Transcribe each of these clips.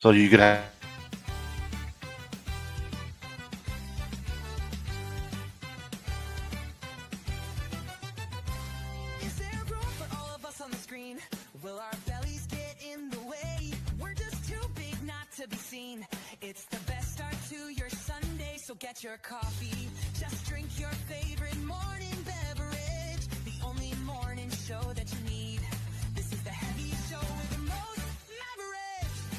So you could have. Is there room for all of us on the screen? Will our bellies get in the way? We're just too big not to be seen. It's the best start to your Sunday, so get your coffee. Just drink your favorite morning beverage. The only morning show that you need. This is the heavy show with the most leverage.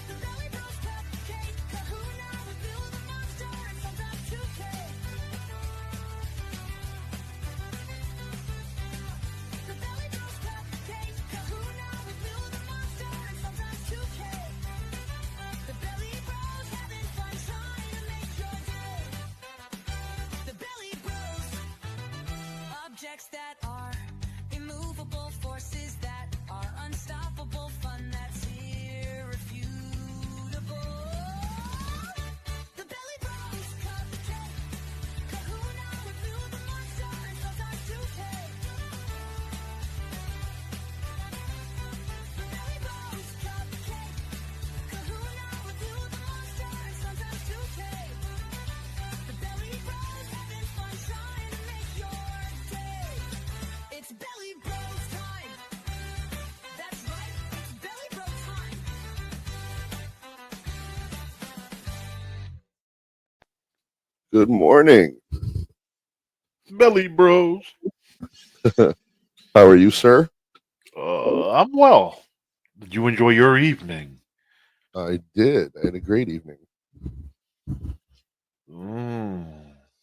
The Belly Bros Cupcake, Kahuna with Bill the Monster, and sometimes 2K. The Belly Bros Cupcake, Kahuna with Bill the Monster, and sometimes 2K. The Belly Bros having fun trying to make your day. The Belly Bros, objects that are immovable, forces that are unstoppable, fun that's irrefutable. The Belly Bros Cupcake, Kahuna with Bill the Monster, and sometimes 2K. The Belly Bros Cupcake, Kahuna with Bill the Monster, and sometimes 2K. The Belly Bros having fun trying to make your day. It's Belly Bros time. That's right, it's Belly Bros time. Good morning. Belly Bros. How are you, sir? I'm well. Did you enjoy your evening? I did. I had a great evening.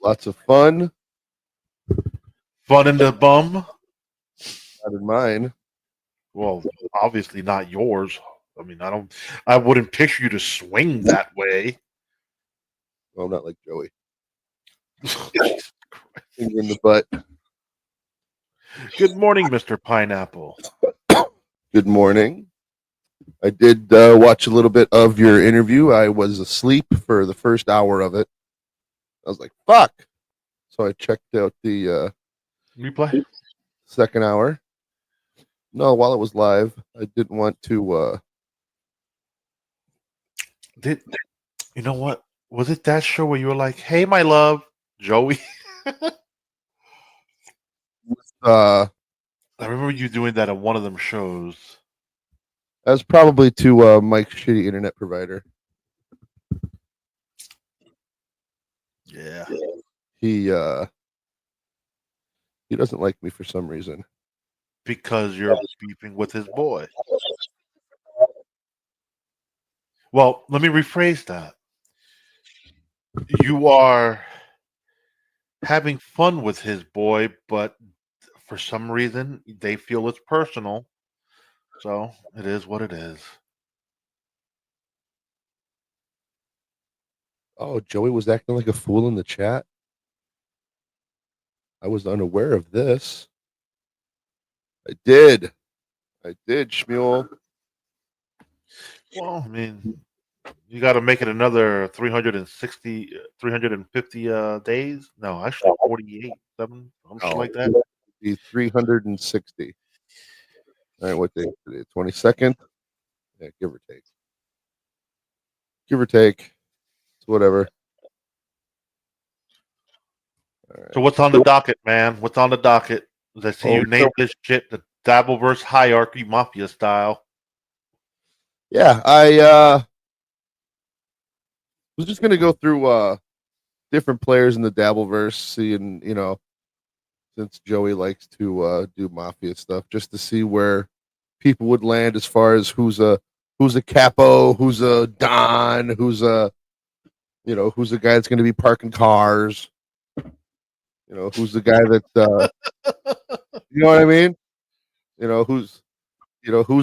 Lots of fun. Fun in the bum? Not in mine. Well, obviously not yours. I mean, I wouldn't picture you to swing that way. Well, not like Joey. Finger in the butt. Good morning, Mr. Pineapple. Good morning. I did watch a little bit of your interview. I was asleep for the first hour of it. I was like, fuck. So I checked out the Replay? second hour. No, while it was live, I didn't want to. You know what? Was it that show where you were like, "Hey, my love, Joey"? I I remember you doing that on one of them shows. was probably to Mike's shitty internet provider. Yeah. He doesn't like me for some reason. Because you're beefing with his boy. Well, let me rephrase that. You are having fun with his boy, but for some reason they feel it's personal. So it is what it is. Oh, Joey was acting like a fool in the chat. I was unaware of this. I did, Shmuel. Well, I mean, you got to make it another 360, 350 days. No, actually 48, 7, something like that. Be 360. All right, what day is today? 22nd. Yeah, give or take. Give or take. It's whatever. Right. So what's on the docket, man? What's on the docket? Let's see you name this shit the Dabbleverse Hierarchy Mafia style. Yeah, I was just gonna go through different players in the Dabbleverse, seeing, since Joey likes to do mafia stuff, just to see where people would land as far as who's a capo, who's a don, who's a guy that's going to be parking cars, who's the guy that you know what I mean, who's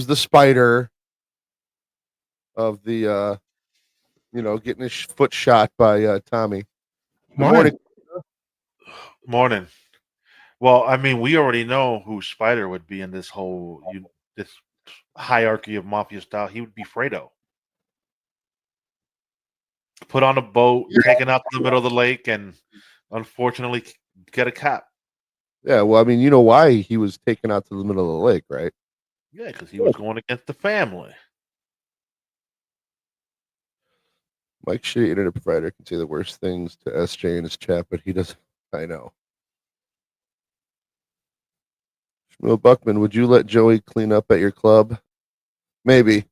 the spider of the getting his foot shot by Tommy. Morning. Morning. Well, I mean, we already know who Spider would be in this whole this hierarchy of mafia style. He would be Fredo. Put on a boat, taken out to the middle of the lake, and unfortunately get a cap. Yeah, well, I mean, you know why he was taken out to the middle of the lake, right? Yeah, because he was going against the family. Mike Shea, internet provider, can say the worst things to SJ in his chat, but he doesn't. I know. Shmuel Buckman, would you let Joey clean up at your club? Maybe.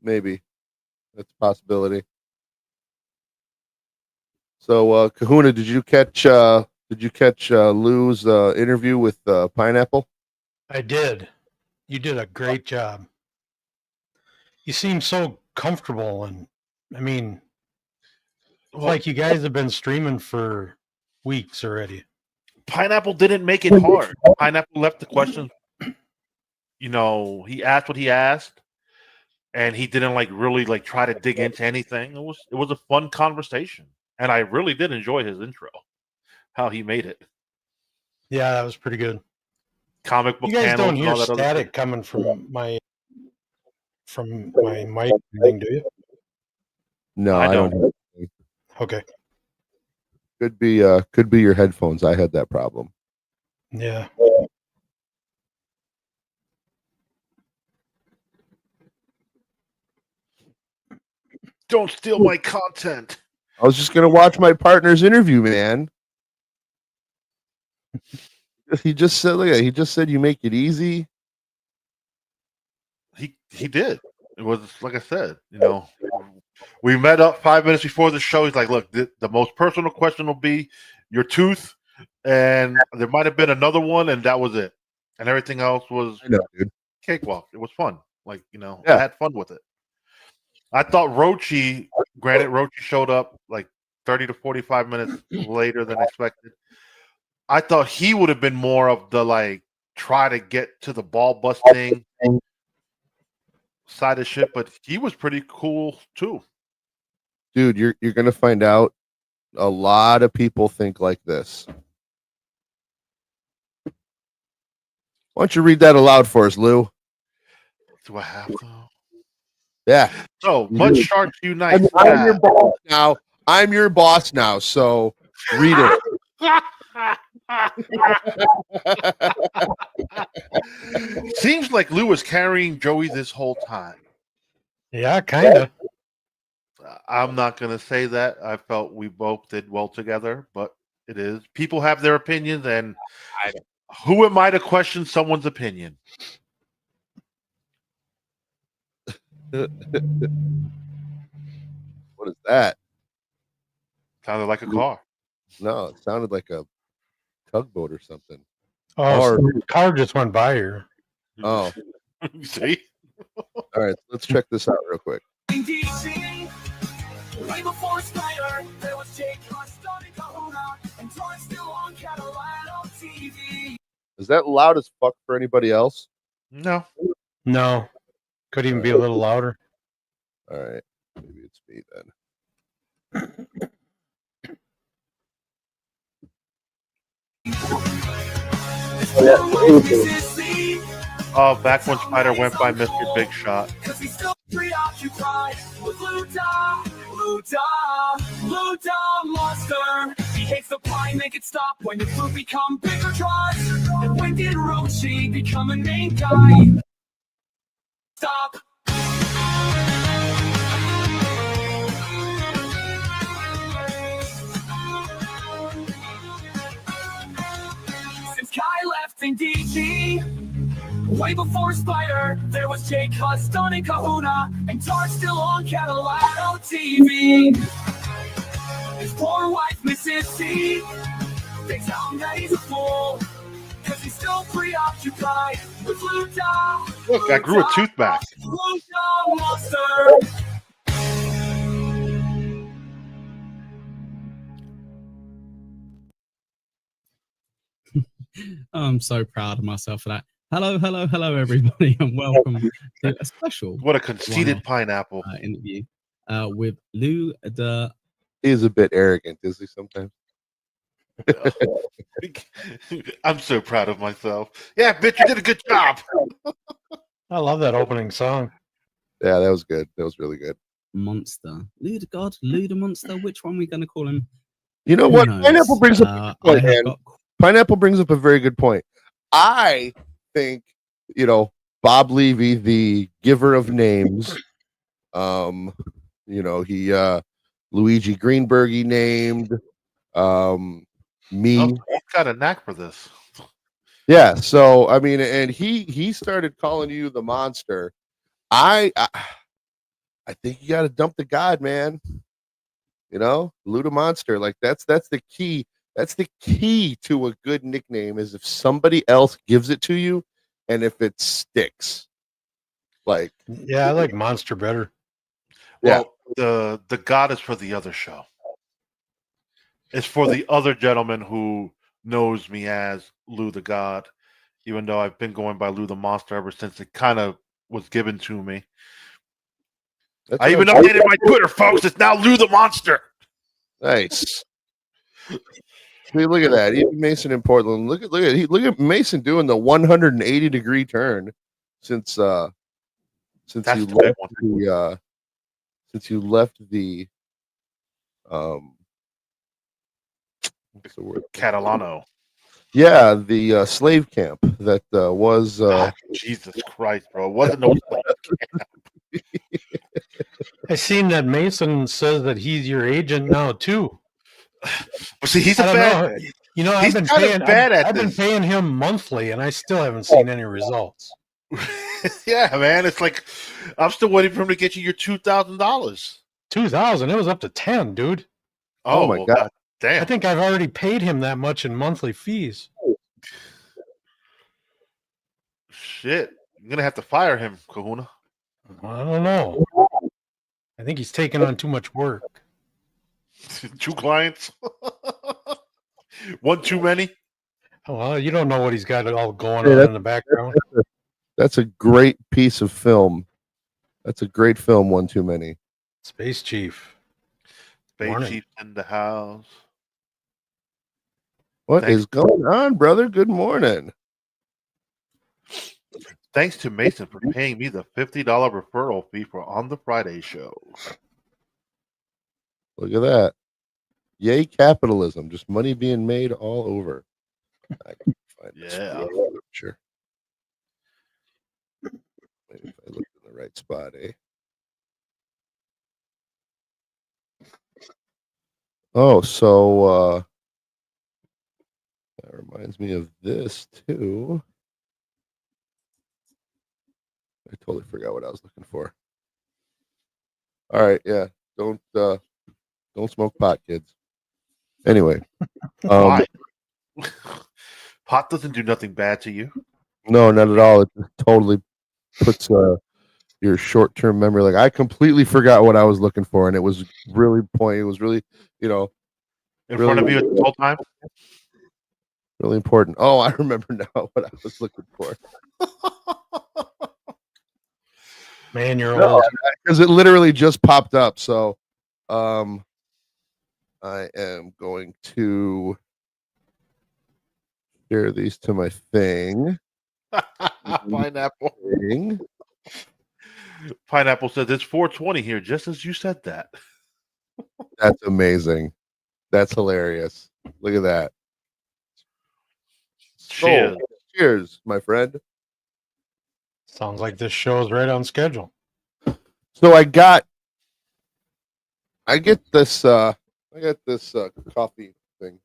That's a possibility. So, Kahuna, did you catch Lou's interview with Pineapple? I did. You did a great job. You seem so comfortable, and I mean, like you guys have been streaming for weeks already. Pineapple didn't make it hard. Pineapple left the question. He asked what he asked, and he didn't really try to dig into anything. It was a fun conversation, and I really did enjoy his intro, how he made it. Yeah, that was pretty good. Comic book You guys panels don't and hear all that other static stuff. coming from my mic thing, do you? No, I I don't. don't. Okay. Could be your headphones. I had that problem. Yeah. Don't steal my content. I was just gonna watch my partner's interview, man. He just said you make it easy. He did. It was like I said, we met up 5 minutes before the show. He's like, "Look, the most personal question will be your tooth, and there might have been another one, and that was it, and everything else was I know, dude. cakewalk. It was fun. I Yeah. had fun with it. I thought Rochi, granted, Rochi showed up like 30 to 45 minutes later than expected. I thought he would have been more of the try to get to the ball busting side of shit, but he was pretty cool too. Dude, you're gonna find out a lot of people think like this. Why don't you read that aloud for us, Lou? Do I have to? Yeah. So much sharks unite. I'm your boss now. I'm your boss now. So read it. Seems like Lou was carrying Joey this whole time. Yeah, kind of. I'm not going to say that. I felt we both did well together, but it is. People have their opinions, and who am I to question someone's opinion? What is that? Sounded like a car. No, it sounded like a tugboat or something. Oh, so the car just went by here. Oh. See? All right, let's check this out real quick. Right before Spider, there was Jake starting Kahuna, and Torrance still on Catalano TV. Is that loud as fuck for anybody else? No. No. Could even be a little louder. All right. Maybe it's me then. Oh, back when Spider went by Mr. Big Shot. Cause he's still preoccupied with Luda monster. He hates the pie, make it stop when the food become bigger tries. And when did Rochi become a main guy? Stop. Since Kai left in DG, way before Spider, there was Jake stunning Kahuna, and Dark still on Catalano TV. His poor wife, Mrs. C, thinks out that he's a fool, cause he's still preoccupied with Luda. Look, I grew a tooth back. Luda monster. I'm so proud of myself for that. Hello, everybody, and welcome to a special What a conceited pineapple. interview with Lou the. He is a bit arrogant, is he sometimes? I'm so proud of myself. Yeah, bitch, you did a good job. I love that opening song. Yeah, that was good. That was really good. Monster. Lou the God, Lou the Monster. Which one are we going to call him? You know Who what? knows? Pineapple brings up a good I point, have man. got Pineapple brings up a very good point. I think, Bob Levy, the giver of names, You know, he Luigi Greenberg he named me. Oh, he's got a knack for this. Yeah, so I mean, and he started calling you the monster. I think you got to dump the god, man. You know, Luda Monster. Like that's the key. That's the key to a good nickname is if somebody else gives it to you, and if it sticks. Like, Yeah, I like Monster better. Well, the god is for the other show. It's for the other gentleman who knows me as Lou the God, even though I've been going by Lou the Monster ever since it kind of was given to me. that's I even what I'm- updated my Twitter, folks. It's now Lou the Monster. Nice. See, look at that. Even Mason in Portland. Look at Mason doing the 180-degree turn since That's you the left big one. the since you left the what's the word? Catalano. Yeah, the slave camp that was Jesus Christ, bro. It wasn't no I seen that Mason says that he's your agent now too. But see, he's a I don't bad know. You know, he's I've been kind of paying. bad at I've been this. paying him monthly, and I still haven't seen any results. Yeah, man. It's like I'm still waiting for him to get you your $2,000. 2,000. It was up to 10, dude. Oh my God. Damn. I think I've already paid him that much in monthly fees. Shit. You're gonna have to fire him, Kahuna. I don't know. I think he's taking on too much work. 2 clients. One too many. Oh, well, you don't know what he's got all going Hey, on that's- in the background. That's a great piece of film. That's a great film. One too many. Space Chief. Space Morning. Chief in the house. What Thanks. is going on, brother? Good morning. Thanks to Mason for paying me the $50 referral fee for On the Friday show. Look at that. Yay, capitalism. Just money being made all over. I can find this Yeah. picture. Maybe if I look in the right spot, eh? Oh, so that reminds me of this too. I totally forgot what I was looking for. All right, yeah. Don't smoke pot, kids. Anyway. Why? Pot doesn't do nothing bad to you. No, not at all. It just totally puts your short-term memory. Like I completely forgot what I was looking for, and it was really It was really, In really, front of you at the whole time. really important. Oh, I remember now what I was looking for. Man, you're No, old. because it literally just popped up. So, I am going to share these to my thing. Pineapple. Thing. Pineapple says it's 4:20 here, just as you said that. That's amazing. That's hilarious. Look at that. Cheers. So, cheers, my friend. Sounds like this show is right on schedule. So I get this coffee thing.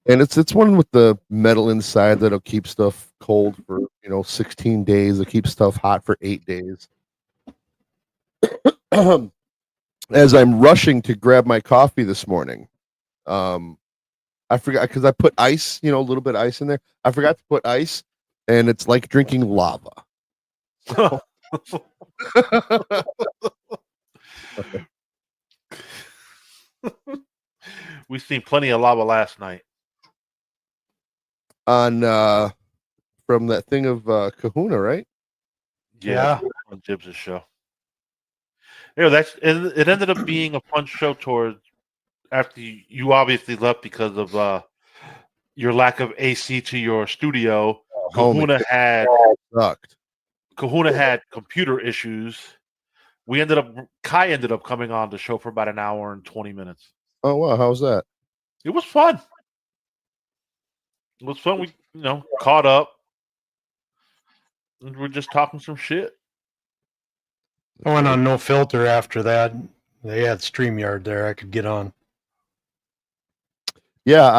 And it's one with the metal inside that'll keep stuff cold for 16 days. It'll keep stuff hot for 8 days. As I'm rushing to grab my coffee this morning, I forgot because I put ice, a little bit of ice in there. I forgot to put ice, and it's like drinking lava. We've seen plenty of lava last night. On from that thing of Kahuna, right? Yeah. On Gibbs' show. It ended up being a fun show towards after you obviously left because of your lack of AC to your studio. Homie, sucked. Kahuna had computer issues. Kai ended up coming on the show for about an hour and 20 minutes. Oh wow, how was that? It was fun. It was fun. We, caught up. And we're just talking some shit. I went on No Filter after that. They had StreamYard there. I could get on. Yeah,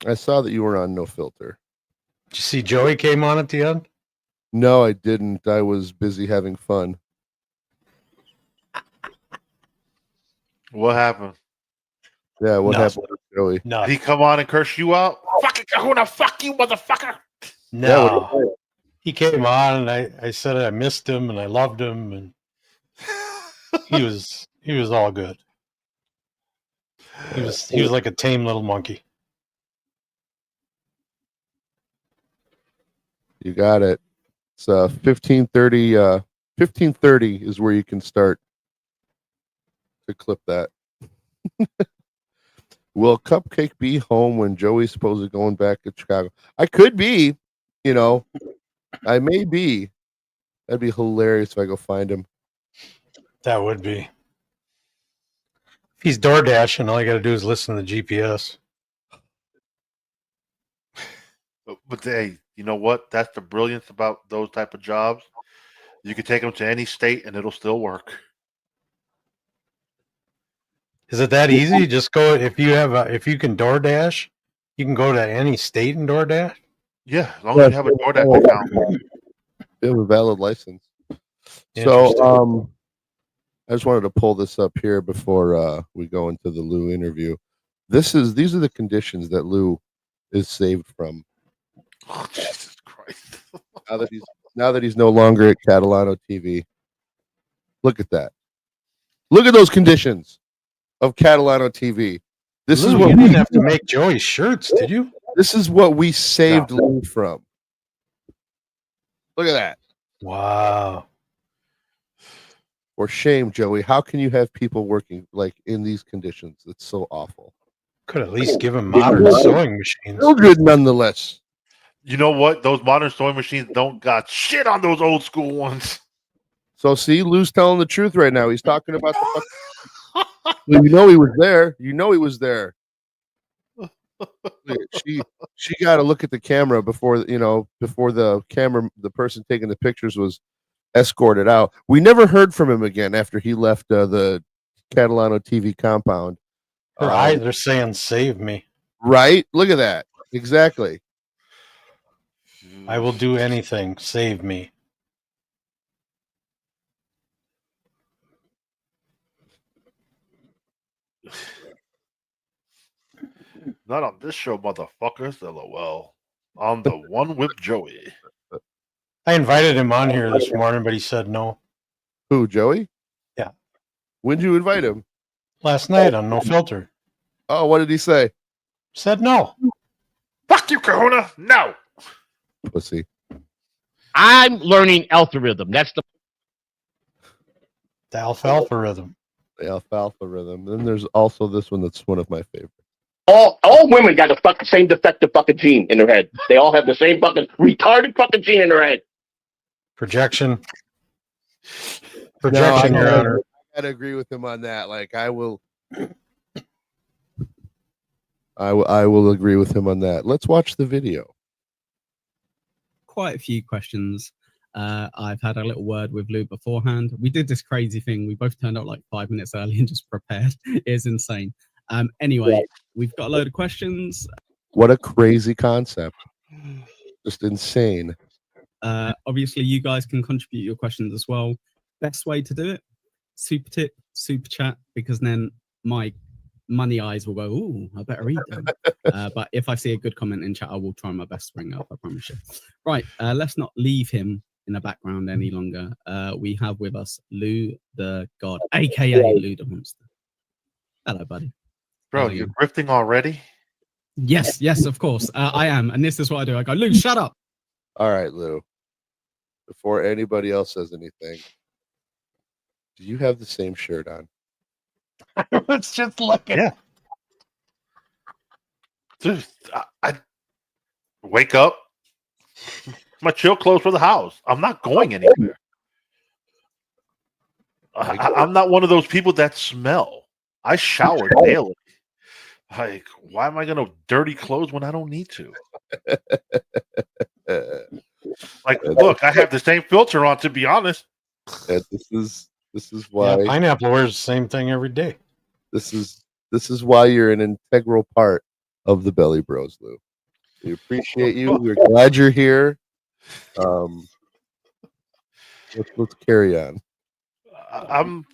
I saw that you were on No Filter. Did you see Joey came on at the end? No, I didn't. I was busy having fun. What happened? Yeah, what Nothing. happened with Joey? Did No. he come on and curse you out? Fucking Kahuna, fuck you, motherfucker! No. He came on and I said I missed him and I loved him and he was all good. He was like a tame little monkey. You got it. It's 15:30. 15:30 is where you can start to clip that. Will Cupcake be home when Joey's supposed to going back to Chicago? I could be, you know. I may be. That'd be hilarious if I go find him. That would be. If he's door dashing, all you got to do is listen to the GPS. But hey, you know what? That's the brilliance about those type of jobs. You can take them to any state and it'll still work. Is it that easy? Just go if you can door dash, you can go to any state and door dash. Yeah, as long as you have a DoorDash account. You have a valid license. Interesting. So, I just wanted to pull this up here before we go into the Lou interview. These are the conditions that Lou is saved from. Oh, Jesus Christ! now that he's no longer at Catalano TV. Look at that. Look at those conditions of Catalano TV. This is Lou, what you didn't have to make Joey's shirts, did you? This is what we saved Lou from. Look at that. Wow. For shame, Joey. How can you have people working like in these conditions? It's so awful. Could at least give him modern sewing machines. Still good nonetheless. You know what? Those modern sewing machines don't got shit on those old school ones. So see, Lou's telling the truth right now. He's talking about the fuck. Well, you know he was there. You know he was there. She got to look at the camera before the person taking the pictures was escorted out. We never heard from him again after he left the Catalano TV compound. Her eyes are saying, "Save me." Right? Look at that. Exactly. I will do anything. Save me. Not on this show, motherfuckers. LOL. On the one with Joey. I invited him on here this morning, but he said no. Who, Joey? Yeah. When'd you invite him? Last night on No Filter. Oh, what did he say? Said no. Fuck you, Kahuna. No. Pussy. I'm learning algorithm. That's the alfalfa rhythm. The alfalfa rhythm. Then there's also this one that's one of my favorites. all women got the same defective fucking gene in their head. They all have the same fucking retarded fucking gene in their head. Projection, No, Your Honor. I gotta agree with him on that. Like I will agree with him on that. Let's watch the video. Quite a few questions. I've had a little word with Lou beforehand. We did this crazy thing. We both turned up like 5 minutes early and just prepared. It's insane. Anyway, we've got a load of questions. What a crazy concept. Just insane. Obviously, you guys can contribute your questions as well. Best way to do it, super tip, super chat, because then my money eyes will go, ooh, I better read them. But if I see a good comment in chat, I will try my best to bring up, I promise you. Right, let's not leave him in the background any longer. We have with us Lou the God, aka Lou the Monster. Hello, buddy. Bro, you're grifting already? Yes, of course. I am. And this is what I do. I go, Lou, shut up. All right, Lou. Before anybody else says anything, do you have the same shirt on? Let's just look at it. Dude, I wake up. My chill clothes for the house. I'm not going anywhere. I'm not one of those people that smell. I shower daily. Like, why am I going to dirty clothes when I don't need to? Like, look, I have the same filter on, to be honest. And this is why Yeah, Pineapple wears the same thing every day. this is why you're an integral part of the Belly Bros, Lou. We appreciate you. We're glad you're here. Let's carry on. I'm,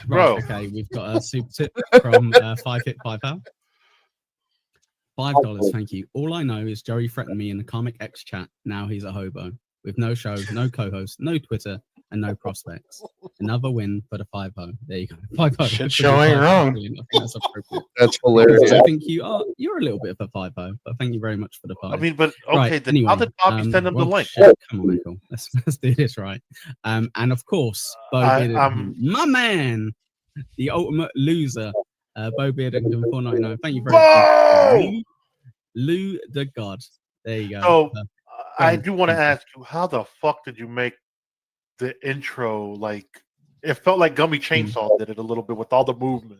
Right, bro. okay, we've got a super tip from 5 Hit 5 Power. $5, thank you. All I know is Joey threatened me in the Comic X chat. Now he's a hobo with no show, no co-host, no Twitter, and no prospects. Another win for the 5-0. There you go. 5-0. Shit show ain't wrong. I think that's appropriate. That's hilarious. I think you're a little bit of a 5-0, but thank you very much for the 5. I mean, but okay, Right, then how anyway, did Bobby send him the link? shit, come on, Michael. Let's do this right. And of course, Bo Bearded, my man, the ultimate loser, Bo Bearded, $4.99. Thank you very much. Lou the God. There you go. So I do want to ask you, how the fuck did you make the intro? Like, it felt like Gummy Chainsaw did it a little bit with all the movement.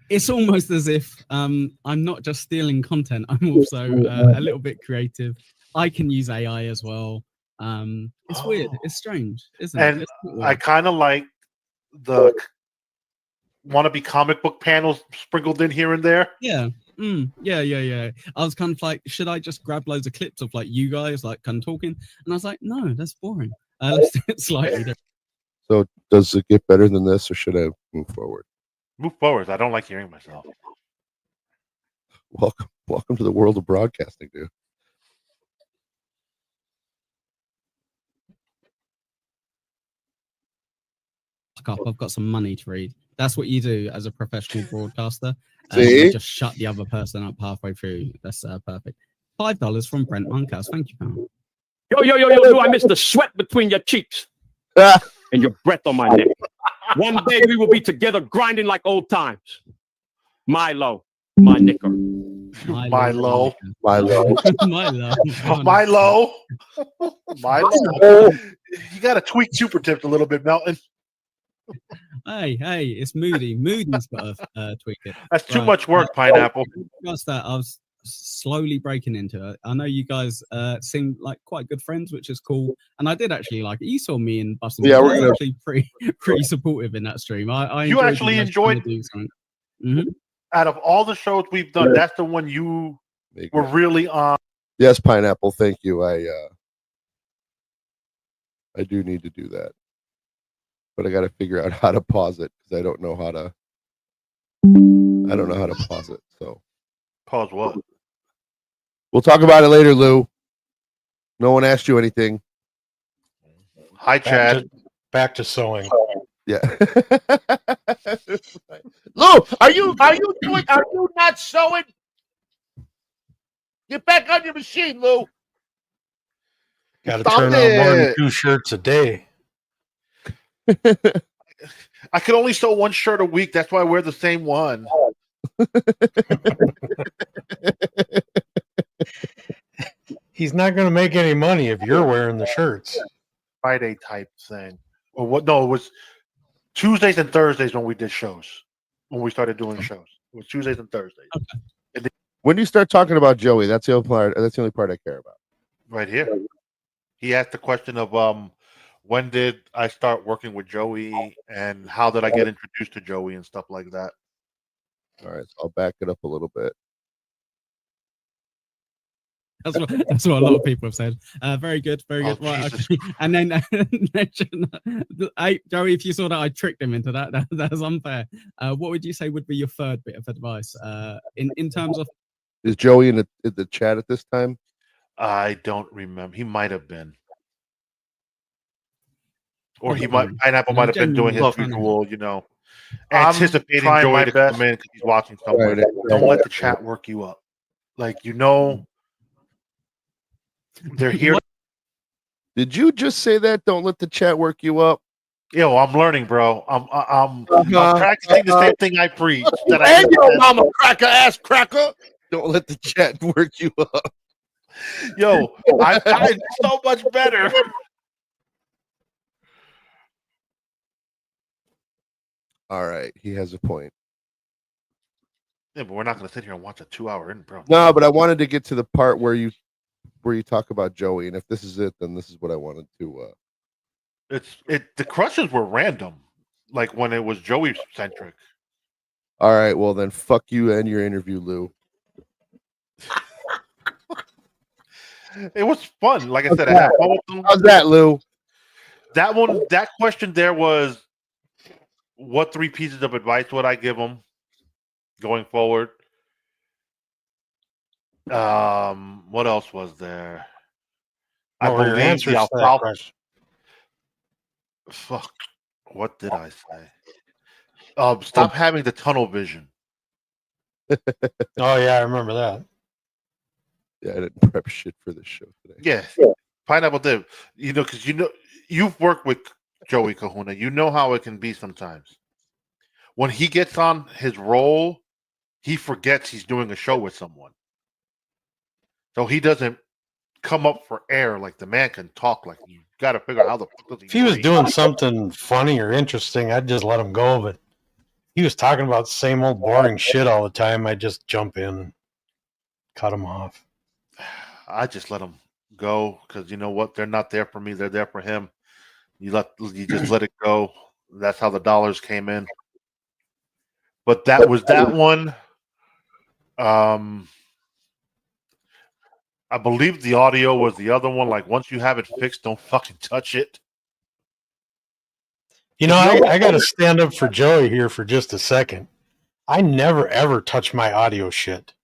It's almost as if I'm not just stealing content. I'm also a little bit creative. I can use AI as well. It's weird. It's strange, isn't it? And I kind of like the wannabe comic book panels sprinkled in here and there. Yeah. Yeah. I was kind of like, should I just grab loads of clips of like you guys like kind of talking? And I was like, no, that's boring. Let's do it slightly different. So does it get better than this, or should I move forward? Move forward. I don't like hearing myself. Welcome to the world of broadcasting, dude. I've got some money to read. That's what you do as a professional broadcaster. See? You just shut the other person up halfway through. That's perfect. $5 from Brent Monchouse. Thank you, pal. Yo, Lou, I missed the sweat between your cheeks and your breath on my neck. One day we will be together grinding like old times. Milo, my knicker. Milo. Milo. You got to tweak super tips a little bit, Melton. Hey, it's Moody. Moody's got to tweak it. That's too much work, Pineapple. That's that. I was slowly breaking into it. I know you guys seem like quite good friends, which is cool. And I did actually like it. You saw me in Boston. Yeah, we're actually pretty supportive in that stream. You actually enjoyed out of all the shows we've done, that's the one you were really on. Yes, Pineapple. Thank you. I do need to do that, but I got to figure out how to pause it because I don't know how to pause it. So pause what? We'll talk about it later, Lou. No one asked you anything. Hi, Chad. Back to sewing. Yeah. Lou, are you not sewing? Get back on your machine, Lou. Got to turn out more than 2 shirts a day. I can only sew one shirt a week. That's why I wear the same one. He's not going to make any money if you're wearing the shirts. Friday type thing. Or what? No, it was Tuesdays and Thursdays when we did shows. When we started doing shows. It was Tuesdays and Thursdays. Okay. When you start talking about Joey, that's the only part I care about. Right here. He asked the question of when did I start working with Joey and how did I get introduced to Joey and stuff like that. All right, so I'll back it up a little bit. That's what a lot of people have said. Very good. Oh, Right, okay. And then Joey, if you saw that, I tricked him into that. That's unfair. What would you say would be your third bit of advice in terms of? Is Joey in the chat at this time? I don't remember. He might have been. Or Pineapple might have been doing his usual, anticipating Joey to come in because he's watching somewhere. Right. Don't let the chat work you up. They're here. Did you just say that? Don't let the chat work you up. Yo, I'm learning, bro. I'm practicing the same thing I preach. And your mama cracker ass cracker. Don't let the chat work you up. Yo, I'm so much better. All right, he has a point. Yeah, but we're not going to sit here and watch a 2-hour in, bro. No, but I wanted to get to the part where you talk about Joey, and if this is it, then this is what I wanted to. The questions were random, like when it was Joey centric. All right, well then, fuck you and your interview, Lou. It was fun. Like I said, I had fun with them. How's that, Lou? That question there was, what 3 pieces of advice would I give them going forward? What else was there? What were your answers to that question? Fuck. What did I say? Stop having the tunnel vision. Oh yeah, I remember that. Yeah, I didn't prep shit for this show today. Yeah. Pineapple Dip. Because you've worked with Joey Kahuna. You know how it can be sometimes. When he gets on his roll, he forgets he's doing a show with someone. So he doesn't come up for air like the man can talk. Like, you got to figure out how the fuck does he If he was breathe. doing something funny or interesting, I'd just let him go. But he was talking about the same old boring shit all the time. I'd just jump in and cut him off. I just let him go because you know what? They're not there for me. They're there for him. You just let it go. That's how the dollars came in. But that was that one. I believe the audio was the other one. Like, once you have it fixed, don't fucking touch it. I got to stand up for Joey here for just a second. I never ever touch my audio shit.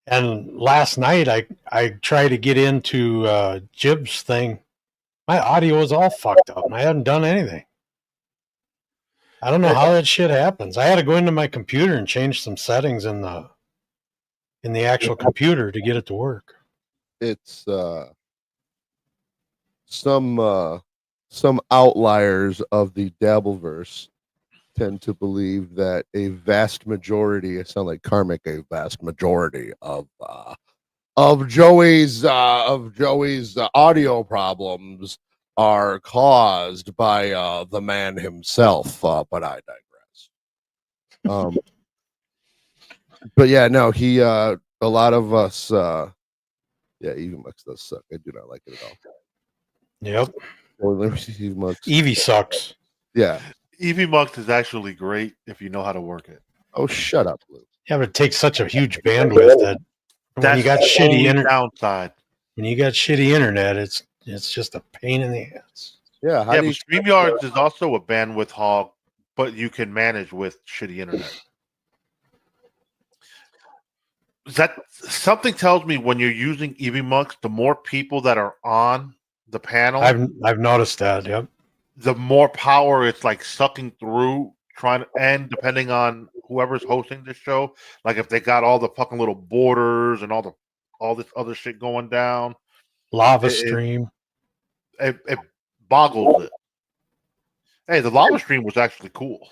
And last night I tried to get into Jib's thing. My audio was all fucked up. I hadn't done anything. I don't know how that shit happens. I had to go into my computer and change some settings in the actual computer to get it to work. It's some outliers of the Dabbleverse tend to believe that a vast majority, it sounds like karmic, a vast majority of Joey's audio problems are caused by the man himself. But I digress. But yeah, no, he a lot of us yeah, Evie Mux does suck. I do not like it at all. Yep. Evie Mux. Evie sucks. Yeah. Evie Mux is actually great if you know how to work it. Oh, shut up, Lou. Yeah, but it takes such a huge bandwidth that when you got shitty downside. When you got shitty internet, it's just a pain in the ass. Yeah, but StreamYards is also a bandwidth hog, but you can manage with shitty internet. That something tells me when you're using EVMux, the more people that are on the panel, I've noticed that. Yep. The more power it's like sucking through, and depending on whoever's hosting this show, like if they got all the fucking little borders and all this other shit going down, lava stream, it boggles it. Hey, the lava stream was actually cool.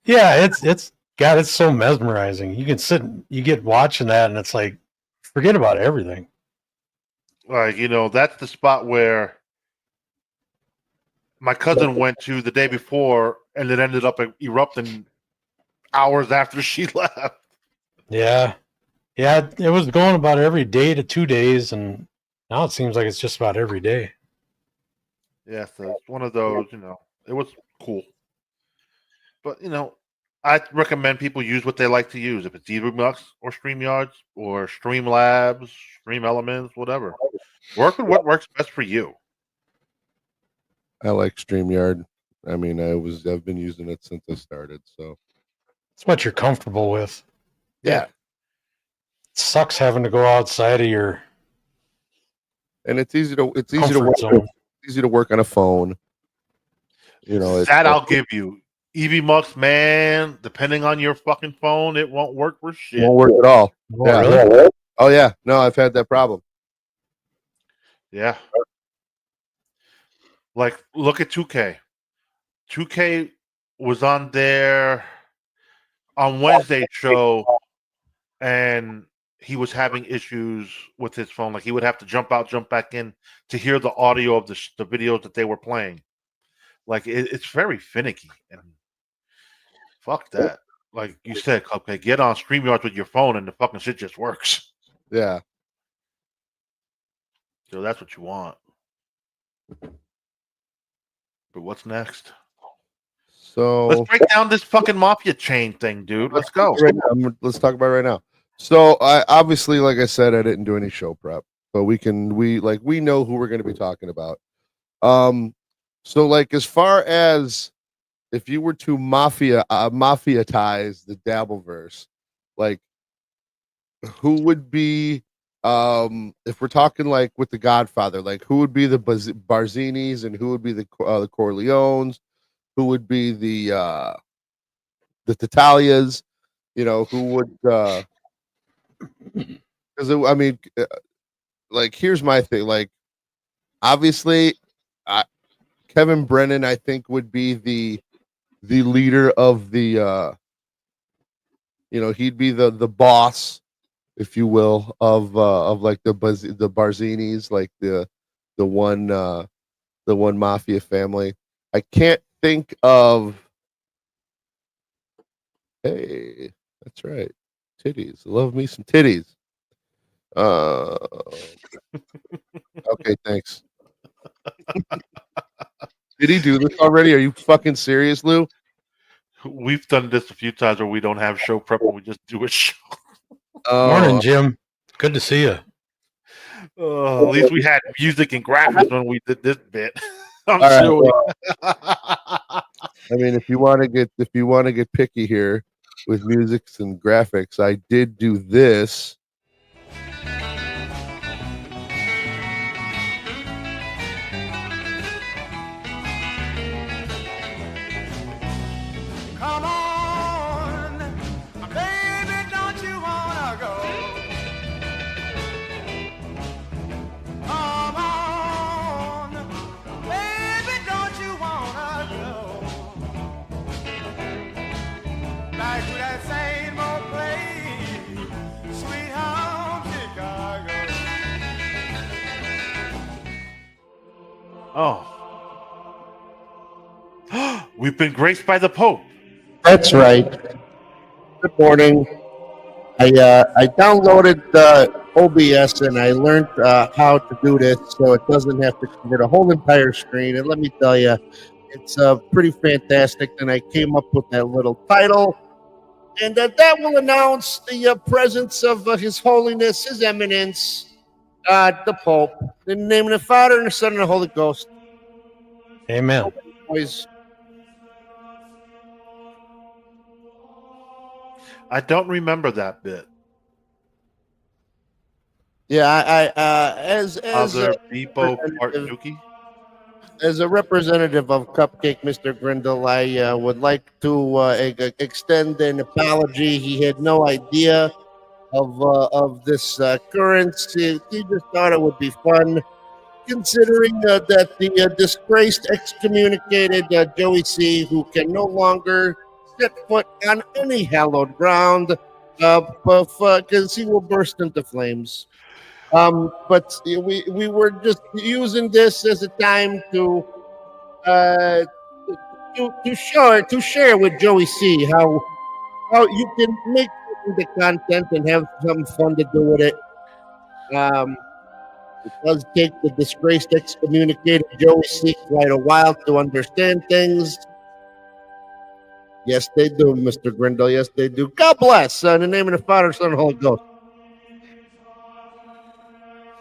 Yeah, it's God, it's so mesmerizing. You can sit, you get watching that, and it's like, forget about everything. Like, that's the spot where my cousin went to the day before, and it ended up erupting hours after she left. Yeah. Yeah, it was going about every day to 2 days, and now it seems like it's just about every day. Yeah, so it's one of those, it was cool. But, I recommend people use what they like to use. If it's EVMux or StreamYards or Streamlabs, Stream Elements, whatever. Work with what works best for you. I like StreamYard. I mean, I've been using it since I started, so it's what you're comfortable with. Yeah. It sucks having to go outside of your and it's easy to work zone. It's easy to work on a phone. That I'll give you. EVMux, man, depending on your fucking phone, it won't work for shit. Won't work at all. Oh, yeah. Really? Oh yeah. No, I've had that problem. Yeah. Like, look at 2K. 2K was on there on Wednesday's show, and he was having issues with his phone. Like, he would have to jump out, jump back in to hear the audio of the videos that they were playing. Like, it's very finicky. And fuck that. Like you said, Cupcake, get on StreamYards with your phone and the fucking shit just works. Yeah. So that's what you want. But what's next? So Let's break down this fucking mafia chain thing, dude. Let's go. right now. Let's talk about it right now. So I obviously, like I said, I didn't do any show prep, but we know who we're going to be talking about. So like as far as if you were to mafiatize the Dabbleverse, like who would be if we're talking like with the Godfather, like who would be the Barzinis and who would be the Corleones, who would be the Tatalias, you know, who would because I mean like here's my thing, like obviously Kevin Brennan I think would be the leader of the you know, he'd be the boss, if you will, of like the Barzinis, like the one mafia family. I can't think of. Hey, that's right, titties. Love me some titties. Okay, thanks. Did he do this already? Are you fucking serious, Lou? We've done this a few times where we don't have show prep and we just do a show. Morning, Jim. Good to see you. At least we had music and graphics when we did this bit. I'm All right, sure. I mean, if you want to get picky here with musics and graphics, I did do this. Come on, baby, don't you wanna go? Come on, baby, don't you wanna go? Back to that same old place, sweet home Chicago. Oh. We've been graced by the Pope. That's right. Good morning. I downloaded OBS and I learned how to do this so it doesn't have to cover the whole entire screen. And let me tell you, it's pretty fantastic. And I came up with that little title, and that will announce the presence of His Holiness, His Eminence, the Pope, in the name of the Father and the Son and the Holy Ghost. Amen. Boys. I don't remember that bit. Yeah, I as Other people part representative- Dookie. as a representative of Cupcake, Mr. Grindle, I would like to extend an apology. He had no idea of this occurrence. He just thought it would be fun, considering that the disgraced, excommunicated Joey C., who can no longer set foot on any hallowed ground, because he will burst into flames. But we were just using this as a time to share with Joey C. how you can make the content and have some fun to do with it. It does take the disgraced, excommunicated Joey C. quite a while to understand things. Yes, they do, Mr. Grindle. Yes, they do. God bless. In the name of the Father, Son, and Holy Ghost.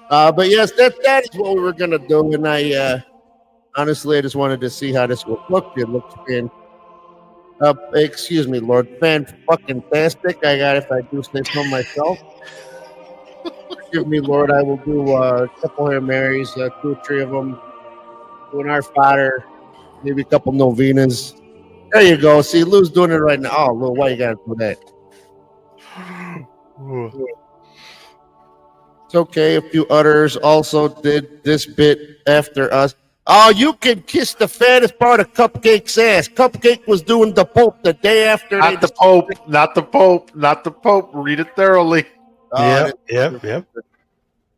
But yes, that is what we were gonna do, and I honestly I just wanted to see how this would look. It looks excuse me, Lord, fan-fucking-tastic. I got, if I do say so myself. Forgive me, Lord. I will do a couple Hail Marys, 2 or 3 of them, do an Our Father, maybe a couple novenas. There you go. See, Lou's doing it right now. Oh, Lou, why you gotta do that? It's okay. A few others also did this bit after us. Oh, you can kiss the fattest part of Cupcake's ass. Cupcake was doing the Pope the day after. Not the Pope. Not the Pope. Not the Pope. Read it thoroughly. Yep.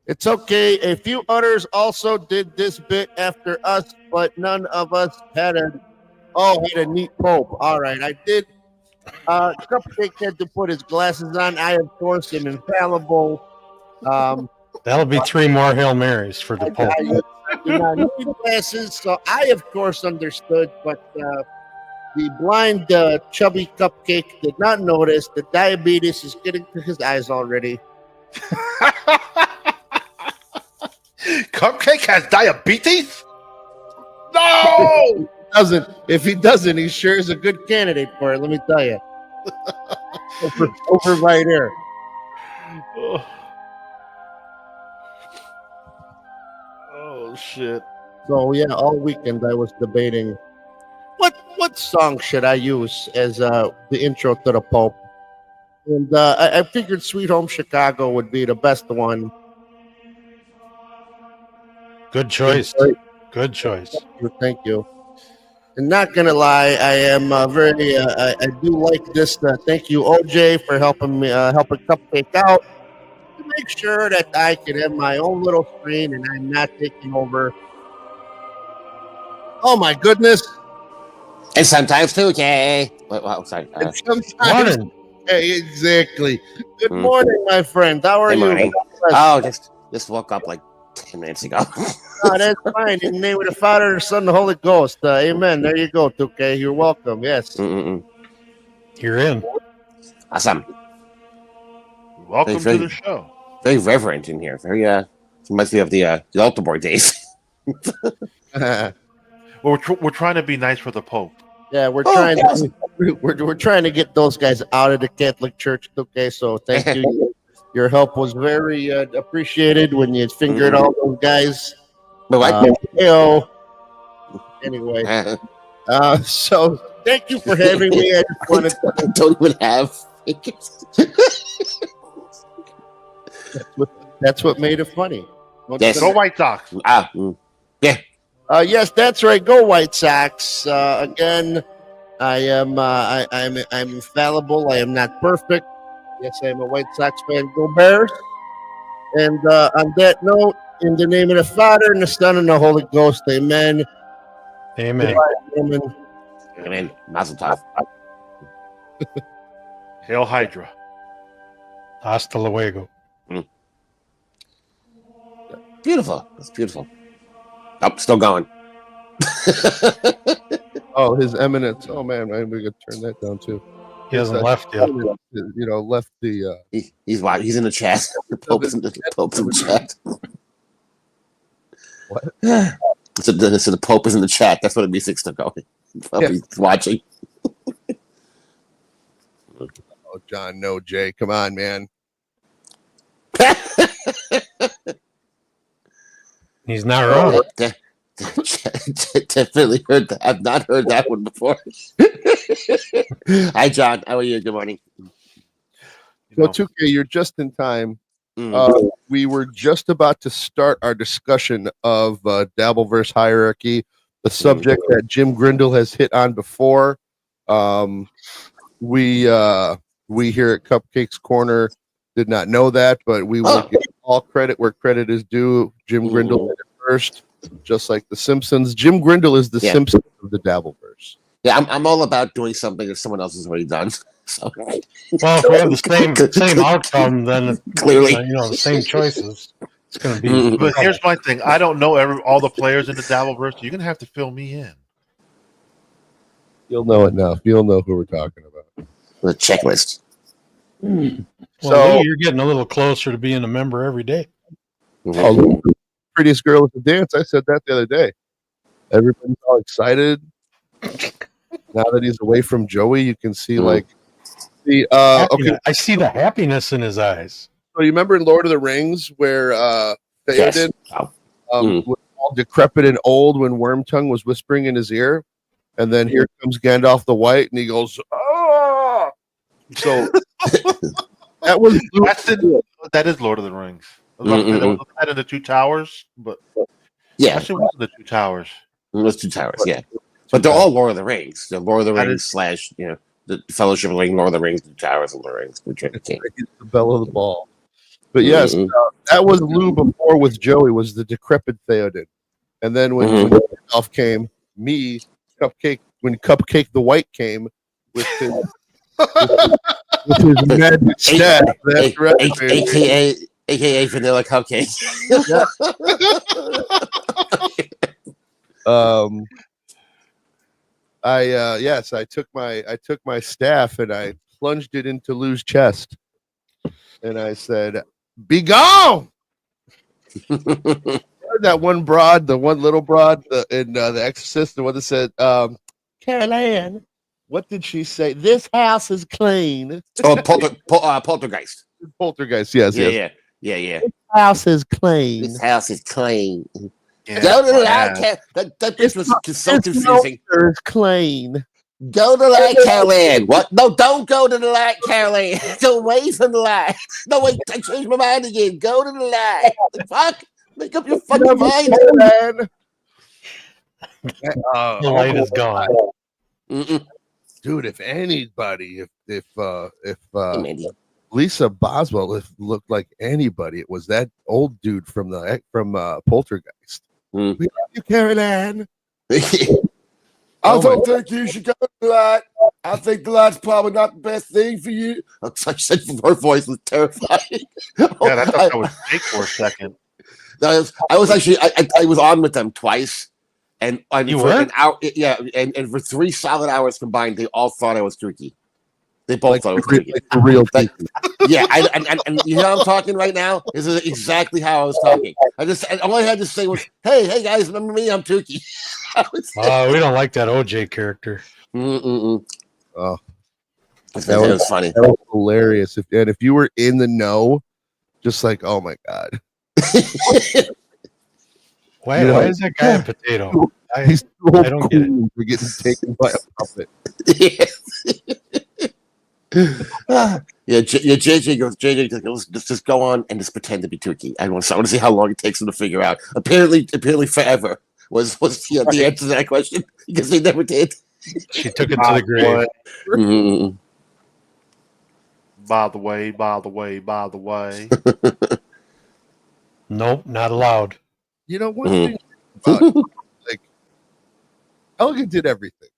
It's okay. A few others also did this bit after us, but none of us had a neat Pope. All right, I did. Cupcake had to put his glasses on. I, of course, am infallible. That'll be 3 more Hail Marys for the Pope. do not need glasses. So I, of course, understood, but the blind, chubby cupcake did not notice that diabetes is getting to his eyes already. Cupcake has diabetes? No! If he doesn't, he sure is a good candidate for it. Let me tell you. over right here. Oh shit! So yeah, all weekend I was debating what song should I use as the intro to the Pope, and I figured "Sweet Home Chicago" would be the best one. Good choice. Good choice. Thank you. And not gonna lie, I am very. I do like this. Thank you, OJ, for helping me helping Cupcake out to make sure that I can have my own little screen and I'm not taking over. Oh my goodness! And sometimes too, Jay. Sorry. And sometimes, Morning. exactly. Good morning, my friend. How are Good you? morning. Oh, just woke up like 10 minutes ago. Oh, that's fine. In the name of the Father, the Son, and the Holy Ghost. Amen. There you go, 2K. You're welcome. Yes. You're in. Awesome. Welcome Very- to the show. Very reverent in here. Very reminds me of the altar boy days. Well, we're trying to be nice for the Pope. Yeah, we're Oh, trying. yes. We're trying to get those guys out of the Catholic Church. 2K. So thank you. Your help was very appreciated when you fingered all those guys. But what? Anyway, so thank you for having me. I just wanted I don't even have. that's what made it funny. Yes. Go White Sox. Yes, that's right. Go White Sox. Again, I am. I'm infallible. I am not perfect. Yes, I am a White Sox fan. Go Bears! And on that note, in the name of the Father and the Son and the Holy Ghost, Amen. Amen. Goodbye, gentlemen. Amen. Mazel tov. Hail Hydra. Hasta luego. Beautiful. That's beautiful. Oh, still going. Oh, His Eminence. Oh man, we could turn that down too. He hasn't left yet. Left the. He's in the chat. The Pope's in the chat. What? So the Pope is in the chat. That's where the music's still going. He's watching. Oh, John, no, Jay, come on, man. He's not wrong. Definitely heard that. I've not heard that one before. Hi, John. How are you? Good morning. So, 2K, you're just in time. We were just about to start our discussion of Dabbleverse Hierarchy, the subject that Jim Grindle has hit on before. We here at Cupcake's Corner did not know that, but we will give all credit where credit is due. Jim Grindle did it first, just like The Simpsons. Jim Grindle is the Simpsons of the Dabbleverse. Yeah, I'm all about doing something that someone else has already done. So. Well, if we have the same outcome, then Clearly, the same choices. It's going to be. But here's my thing: I don't know all the players in the Dabbleverse. You're gonna have to fill me in. You'll know it now. You'll know who we're talking about. The checklist. Well, So you're getting a little closer to being a member every day. oh, prettiest girl at the dance. I said that the other day. Everybody's all excited. Now that he's away from Joey, you can see like the okay. I see the happiness in his eyes. So you remember in Lord of the Rings where Theoden was all decrepit and old when Wormtongue was whispering in his ear, and then here comes Gandalf the White, and he goes, "Ah!" So that is Lord of the Rings. I was about to say, that was that in the Two Towers, but yeah, actually, it wasn't the Two Towers. Those Two Towers, yeah. But they're all Lord of the Rings. They're Lord of the Rings / the Fellowship of the Ring, Lord of the Rings, the Towers, and Lord of the Rings. The bell of the ball. But yes, that was Lou before with Joey was the decrepit Theoden, and then when Gandalf came, when Cupcake the White came with his magic staff. That's right, AKA Vanilla Cupcake. I took my staff and I plunged it into Lou's chest, and I said, "Be gone!" That one broad, the one little broad in The Exorcist, the one that said, "Carol Ann, what did she say? This house is clean." Oh, poltergeist. Poltergeist, yes, Yeah. This house is clean. This house is clean. Yeah, Go to the yeah. light. That bitch was so This confusing. motor is clean. Go to the light, Caroline. What? No, don't go to the light, Caroline. Go away from the light. No, wait, I changed my mind again. Go to the light. Fuck. Make up your fucking mind. Man. The light is gone. Mm-mm. Dude, if anybody, if Mandy. Lisa Boswell looked like anybody, it was that old dude from Poltergeist. Mm. We love you, Carol Ann. I don't think you should go to the light. I think the light's probably not the best thing for you. I said her voice was terrifying. Yeah, I thought that was fake for a second. I was on with them twice, and You for were? an hour, yeah, and for 3 solid hours combined, they all thought I was kooky. They both thought I was kooky. Like the real Like, yeah, and you know what I'm talking right now? This is exactly how I was talking. All I had to say was, "Hey guys, remember me? I'm Tukey." We don't like that OJ character. Mm-mm-mm. Oh, That was funny. that was hilarious. If you were in the know, just like, oh my god, Why, You know, why is that guy a potato? he's so I don't get it. cool for getting taken by a puppet. JJ goes, let's just go on and just pretend to be Tukey. I want to see how long it takes him to figure out. Apparently forever was the answer to that question, because they never did. She took it to the grave. Mm-mm. By the way. Nope, not allowed. You know, one Mhm. thing about like Helga did everything.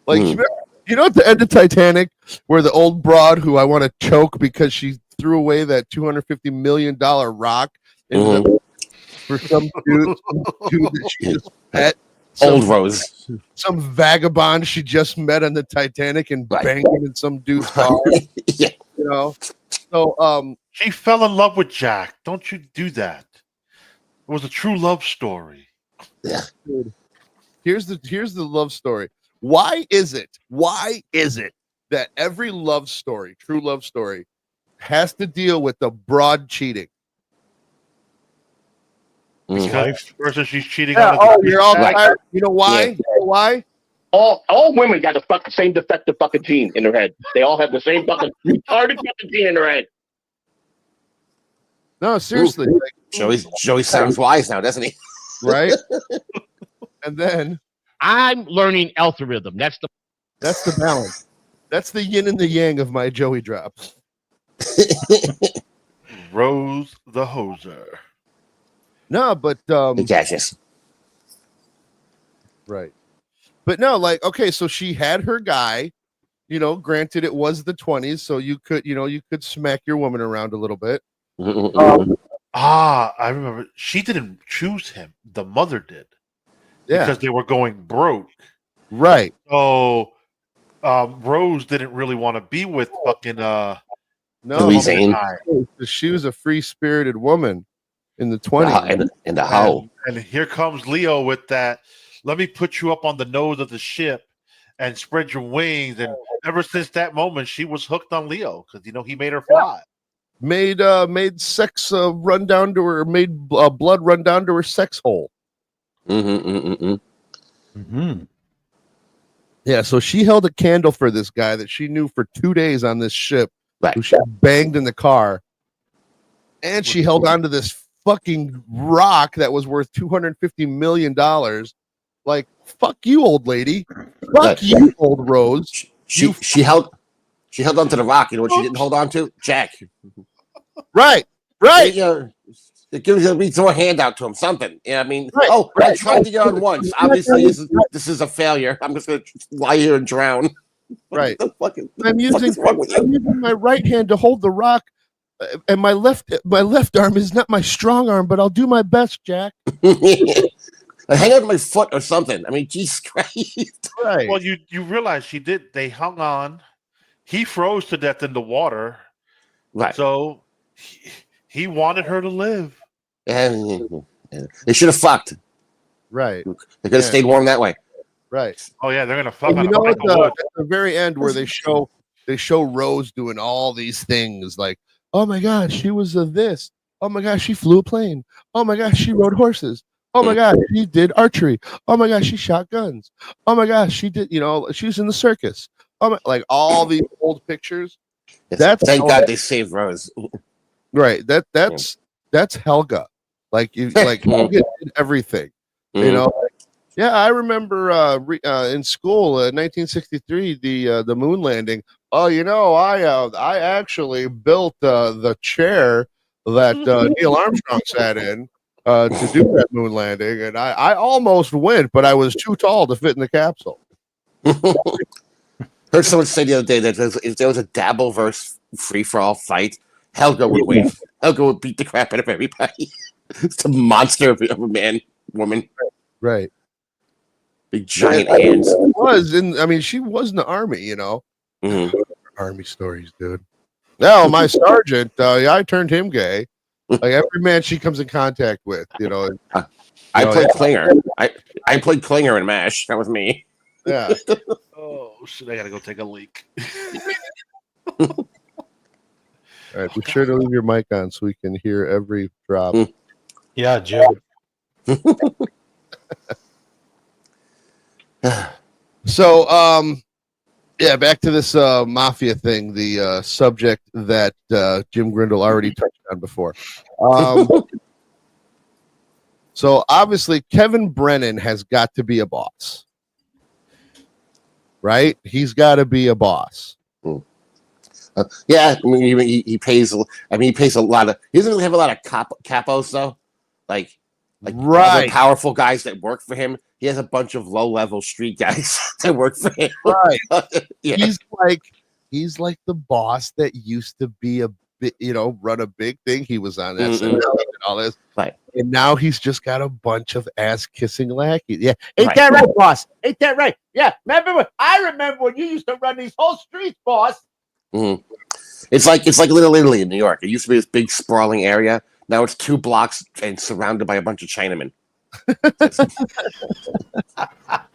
Like Mhm. you know at the end of Titanic, where the old broad who I want to choke because she threw away that $250 million rock for some dude that she just met. Old Rose. Some vagabond she just met on the Titanic and Right. banged him in some dude's car. Yeah. You know, so She fell in love with Jack. Don't you do that. It was a true love story. here's the love story. Why is it that every love story, true love story, has to deal with the broad cheating? Mhm. Because the person she's cheating Yeah, on. you're all Right. tired. You know why? Yeah. You know why? All women got the fucking same defective fucking gene in their head. They all have the same fucking retarded fucking gene in their head. No, seriously. Like, Joey sounds wise now, doesn't he? right? And then I'm learning algorithm. That's the balance. That's the yin and the yang of my Joey drops. Rose the Hoser. No, but Cassius. right. But no, like, okay, so she had her guy, granted it was the 20s, so you could smack your woman around a little bit. I remember she didn't choose him. The mother did. Yeah. Because they were going broke. Right. So Rose didn't really want to be with fucking No, Louis Zane. she was a free-spirited woman in the 20s. In the hoe. And here comes Leo with that. Let me put you up on the nose of the ship and spread your wings. And ever since that moment, she was hooked on Leo because he made her fly. Made sex run down to her, made blood run down to her sex hole. Mm-hmm. Yeah, so she held a candle for this guy that she knew for 2 days on this ship, Right. who she banged in the car, and she held on to this fucking rock that was worth $250 million. Like, fuck you, old lady. Fuck Right. you, old Rose. She held onto the rock. You know what she didn't hold on to? Jack. Right. It gives me throw a hand out to him, something. Yeah, I mean, Right, I right. tried to get on once. Obviously, this is a failure. I'm just gonna lie here and drown. Right. What the fucking I'm fuck is wrong with you? using my right hand to hold the rock, and my left arm is not my strong arm, but I'll do my best, Jack. hang out my foot or something. I mean, Jesus Christ. Right. Well, you realize she did. They hung on. He froze to death in the water. Right. So he wanted her to live. And they should have fucked. Right. They could have stayed warm that way. Right. Oh yeah, they're gonna fuck And on you a know, plank at of wood. the very end where they show Rose doing all these things, like, oh my gosh, she was a this. Oh my gosh, she flew a plane. Oh my gosh, she rode horses. Oh my gosh, she did archery. Oh my gosh, she shot guns. Oh my gosh, she did. You know, she was in the circus. Oh my, like all these old pictures. Yes, thank God they saved Rose. Right. That's Helga. Like Helga did everything. You know. Yeah, I remember in school, 1963, the moon landing. Oh, you know, I actually built the chair that Neil Armstrong sat in to do that moon landing, and I almost went, but I was too tall to fit in the capsule. Heard someone say the other day that if there was a Dabbleverse free-for-all fight, Helga would win. Helga would beat the crap out of everybody. It's a monster of a man, woman. Right. Big giant hands. She was in the army, you know. Mm-hmm. Army stories, dude. No, my sergeant, I turned him gay. Like every man she comes in contact with, you know. I played Klinger. I played Klinger in MASH. That was me. Yeah. Oh shit! I gotta go take a leak. All right, be sure to leave your mic on so we can hear every drop. Yeah, Jim. So, yeah, back to this mafia thing, the subject that Jim Grindle already touched on before. So, obviously, Kevin Brennan has got to be a boss, right? He's got to be a boss. Yeah, I mean, he pays. I mean, he pays a lot of. He doesn't really have a lot of capos though, like right, other powerful guys that work for him. He has a bunch of low-level street guys that work for him. Right. Yeah. He's like the boss that used to be a bit, you know, run a big thing. He was on SNL and all this. Right. And now he's just got a bunch of ass-kissing lackeys. Yeah. Ain't that right, boss? Ain't that right? Yeah. I remember when you used to run these whole streets, boss. Mm-hmm. It's like Little Italy in New York. It used to be this big sprawling area. Now it's 2 blocks and surrounded by a bunch of Chinamen.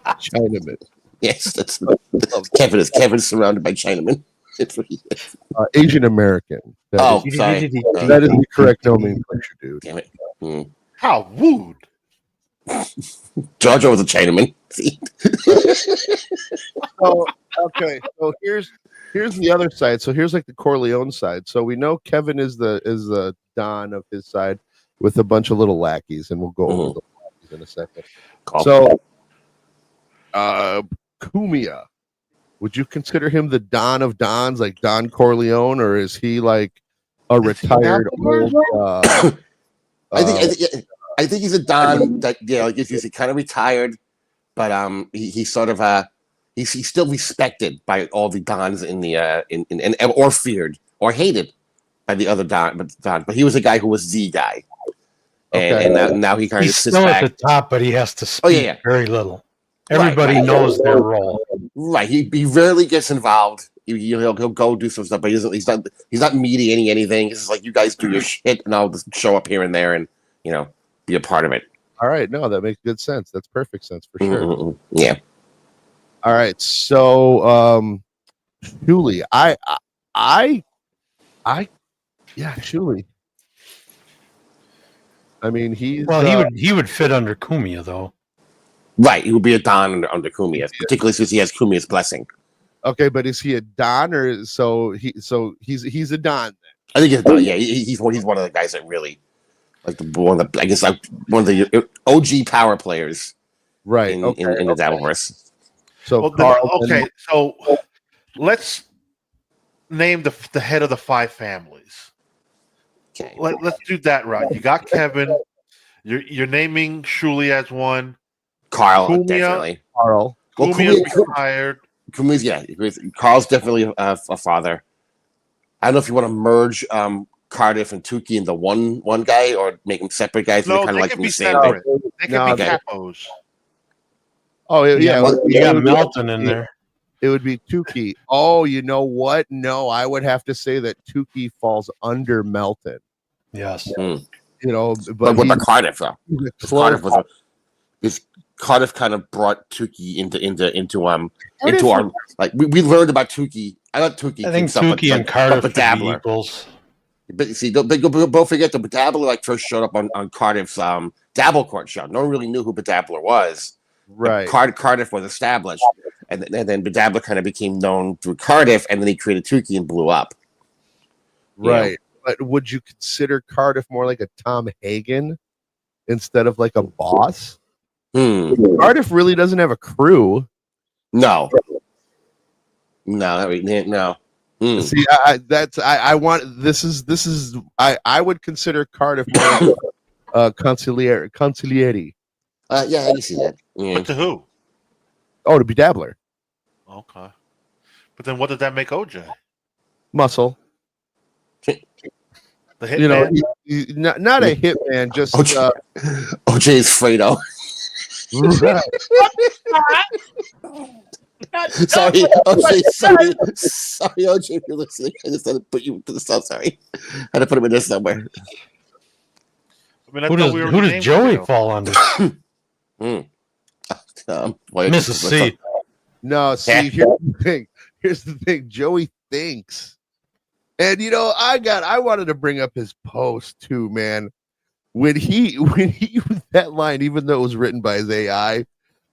Chinamen. Yes, that's Kevin's surrounded by Chinamen. Asian American. Sorry. That is the correct nomenclature, dude. Damn it. How rude. Giorgio was a Chinaman. So, okay, so here's the other side. So here's like the Corleone side. So we know Kevin is the Don of his side with a bunch of little lackeys, and we'll go over the lackeys in a second. So, Cumia, would you consider him the Don of Dons, like Don Corleone, or is he like a retired old? I think he's a Don that like he's kind of retired, but he's sort of he's still respected by all the Dons in the in or feared or hated by the other Don, but he was a guy who was the guy, and now he kind of He's sits still back. at the top, but he has to speak very little. Everybody knows their role. Right, he rarely gets involved. He'll go do some stuff, but he's not mediating anything. It's just like, you guys do your shit, and I'll just show up here and there, and be a part of it. All right, no, that makes good sense. That's perfect sense for sure. Mm-hmm. Yeah. All right, so Shuli, Shuli. I mean, he would fit under Cumia though. Right, he would be a Don under Cumia, particularly since he has Cumia's blessing. Okay, but is he a Don or he's a Don? I think he's a Don. Yeah, he's one of the guys that really like one of the OG power players, right? In the Dabbleverse. So so let's name the head of the 5 families. Okay, let's do that right. You got Kevin. You're naming Shuli as one. Carl, Cumia, definitely. Carl. Cumia's retired. Carl's definitely a father. I don't know if you want to merge Cardiff and Tukey into one guy, or make them separate guys? No, kind of they like could from be the same separate. thing? They could No, be okay. capos. Oh yeah, You got Melton in there. it would be Tukey. Oh, you know what? No, I would have to say that Tukey falls under Melton. Yes. Hmm. You know, But but what about Cardiff though? he's a 'Cause close- Cardiff was because Cardiff kind of brought Tukey into our like we learned about Tukey. I thought Tukey. I think stuff, but, Tukey and Cardiff could be Dabbler. equals. But you see, don't forget the Dabbler like first showed up on Cardiff's Dabble Court show. No one really knew who Dabbler was. right. Cardiff was established, and then Dabbler kind of became known through Cardiff, and then he created Tukey and blew up. Right. But would you consider Cardiff more like a Tom Hagen instead of like a boss? Cardiff really doesn't have a crew. No. No. See, I would consider Cardiff more like consigliere. Yeah, I can see that. Yeah. But to who? Oh, to be Dabbler. Okay. But then what did that make OJ? Muscle. The hit You know, man? not a hitman, just OJ is Fredo. right. Sorry, OJ, if you're listening. I just had to put you to the stuff. Sorry, I had to put him in there somewhere. I mean, I Who thought does, we were who does named Joey Fredo. fall under? Mrs. C. No, see, here's the thing. Joey thinks. And you know, I wanted to bring up his post too, man. When he used that line, even though it was written by his AI,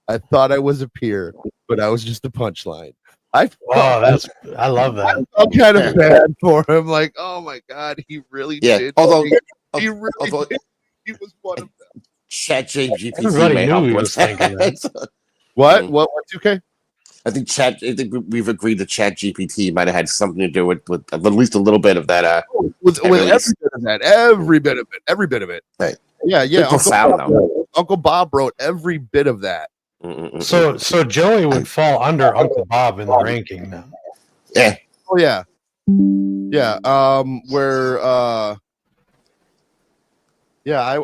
I thought I was a peer, but I was just a punchline. I love that. I'm kind of bad for him. Like, oh my god, he really did. Although he really did. He was one of them. ChatGPT Everybody may knew help he with was thinking that. What? What? 2K? I think we've agreed that ChatGPT might have had something to do with at least a little bit of that. With every bit of that, every bit of it. Right. Yeah. Profound, Uncle Bob wrote every bit of that. So Joey would fall under Uncle Bob in the ranking now. Yeah. Oh yeah. Yeah.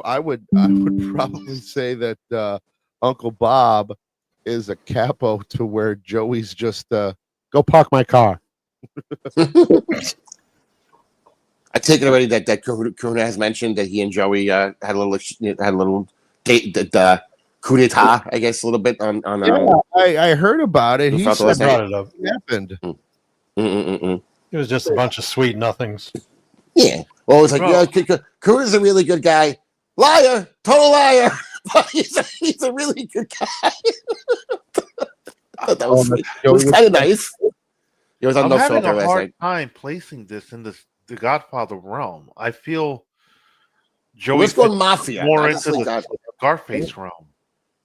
I would probably say that Uncle Bob is a capo to where Joey's just go park my car. I take it already that Kuna has mentioned that he and Joey had a little date that coup d'etat, I guess, a little bit on. I heard about it. He said brought it up. it happened. It was just a bunch of sweet nothings. Yeah. Well, it's like Kuna's a really good guy. Liar, total liar. But he's a really good guy. I thought that was it was kind of nice. It was on I'm No having Filter a last hard night. time placing this in the Godfather realm. I feel Joey Let's go fits Mafia. more Not into just the Scarface realm.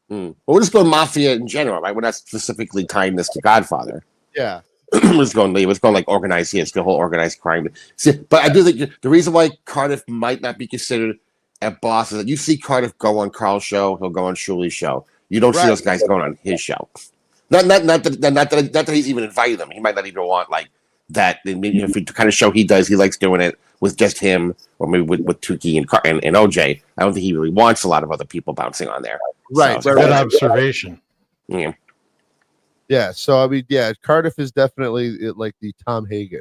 Well, we're just going Mafia in general, right? We're not specifically tying this to Godfather. Yeah. Let's go like organized here. It's the whole organized crime. See, but I do think the reason why Cardiff might not be considered a boss is that you see Cardiff go on Carl's show, he'll go on Shuli's show. You don't see those guys going on his show. Not that he's even invited them. He might not even want like that. Maybe if the kind of show he does, he likes doing it with just him, or maybe with Tukey and OJ. I don't think he really wants a lot of other people bouncing on there. Right. So, Good observation. Yeah. Yeah. So I mean, yeah, Cardiff is definitely like the Tom Hagen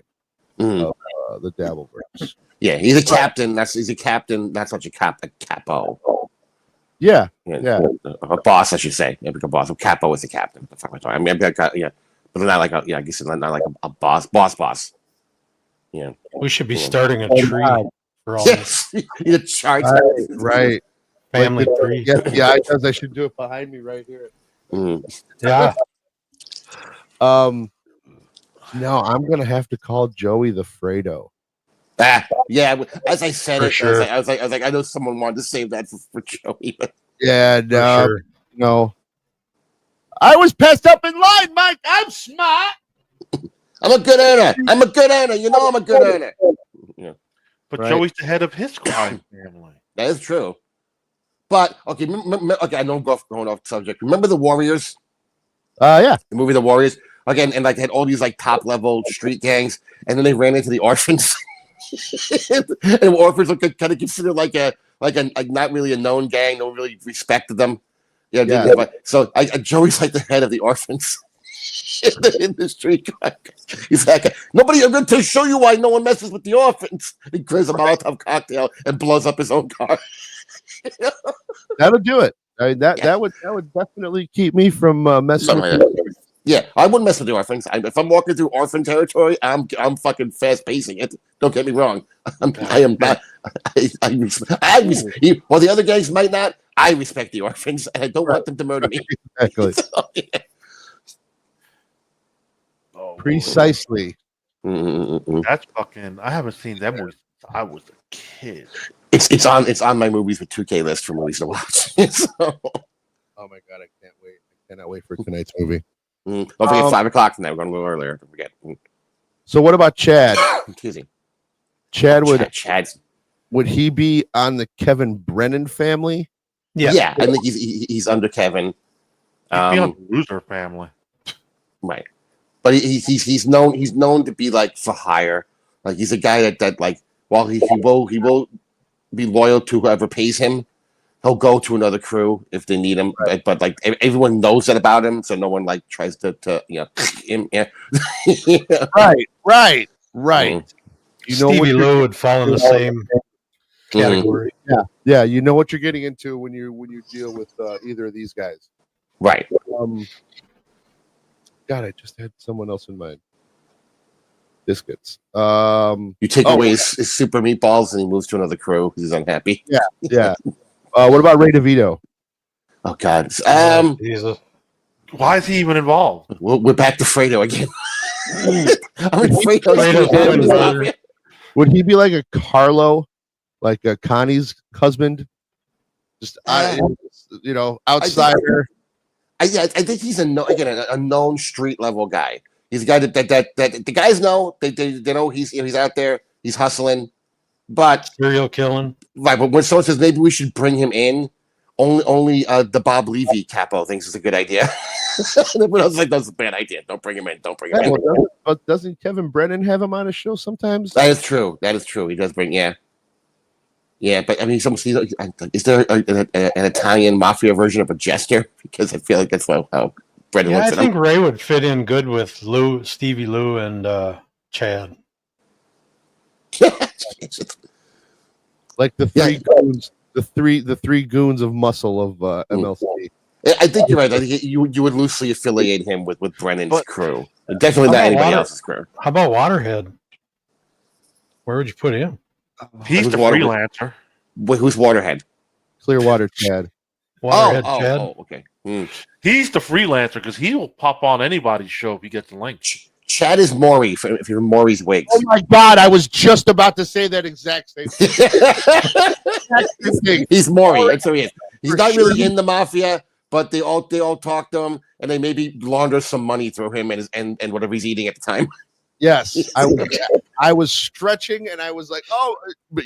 of the Dabbleverse. Yeah, he's a captain. He's a captain. That's what you a capo. Yeah. A boss, I should say. Yeah, a boss. A capo is a captain. The fuck am I talking? I mean, but not like a I guess not like a boss. Boss. Yeah. We should be starting a tree for all this Yes, you charge. Right. family tree. Yeah, because I should do it behind me right here. Yeah. No, I'm gonna have to call Joey the Fredo. Yeah. As I said For it, sure. I was like, I know someone wanted to save that for Joey, but Yeah, no, sure. no. I was passed up in line, Mike. I'm smart. I'm a good earner. You know, I'm a good earner. Yeah, But Right. Joey's the head of his crime family. that is true. But okay, okay. I know I'm going off subject. Remember the Warriors? Yeah. The movie The Warriors. Again, and like they had all these like top level street gangs, and then they ran into the orphans. And orphans are kind of considered like not really a known gang. No one really respected them. Yeah. So Joey's like the head of the orphans in the street. He's like, nobody. I'm going to show you why no one messes with the orphans. He grabs a Molotov cocktail and blows up his own car. That'll do it. I mean, that would definitely keep me from messing with the Yeah, I wouldn't mess with the orphans. If I'm walking through orphan territory, I'm fucking fast pacing it. Don't get me wrong. I am not. While the other gangs might not, I respect the orphans, and I don't want them to murder me. Exactly. So, yeah. Precisely. That's fucking. I haven't seen that movie since I was a kid. It's on my movies with 2K list for movies to watch. So. Oh my god, I can't wait! I cannot wait for tonight's movie. Don't forget 5 o'clock tonight. We're going to go earlier. Don't forget. So what about Chad? Excuse me. Chad Chad's. Would he be on the Kevin Brennan family? Yeah. I think he's under Kevin. He'd be on the Loser family, right? But he's known to be like for hire. Like he's a guy that like while he will be loyal to whoever pays him. He'll go to another crew if they need him, right. but like everyone knows that about him, so no one like tries to him. Yeah. Right. You know, Stevie Lou would fall in the same category. Yeah. You know what you're getting into when you deal with either of these guys, right? God, I just had someone else in mind. Biscuits. You take away his super meatballs, and he moves to another crew because he's unhappy. Yeah. What about Ray DeVito? Oh God. Jesus. Why is he even involved? We're back to Fredo again. Fredo. Would he be like a Carlo, like a Connie's husband? Just outsider. I think he's a known street level guy. He's a guy that the guys know. They know he's out there. He's hustling. But serial killing, right? But when someone says maybe we should bring him in, only the Bob Levy capo thinks it's a good idea. Everyone else is like that's a bad idea. Don't bring him in. But doesn't Kevin Brennan have him on his show sometimes? That is true. He does bring yeah. But I mean, is there an Italian mafia version of a jester? Because I feel like that's how Brennan looks at him. I think Ray would fit in good with Stevie Lou, and Chad. Like the three goons, the three goons of muscle of MLC. I think you're right. I think you would loosely affiliate him with Brennan's crew. Definitely not anybody else's crew. How about Waterhead? Where would you put him? He's the freelancer. Who's Waterhead? Clearwater Chad. Waterhead Chad. Oh, okay. He's the freelancer because he will pop on anybody's show if he gets the link. Chad is Maury if you're Maury's wigs. Oh my God! I was just about to say that exact same thing. He's Maury. That's who he is. He's not really in the mafia, but they all talk to him, and they maybe launder some money through him and whatever he's eating at the time. Yes, I was stretching, and I was like, "Oh, but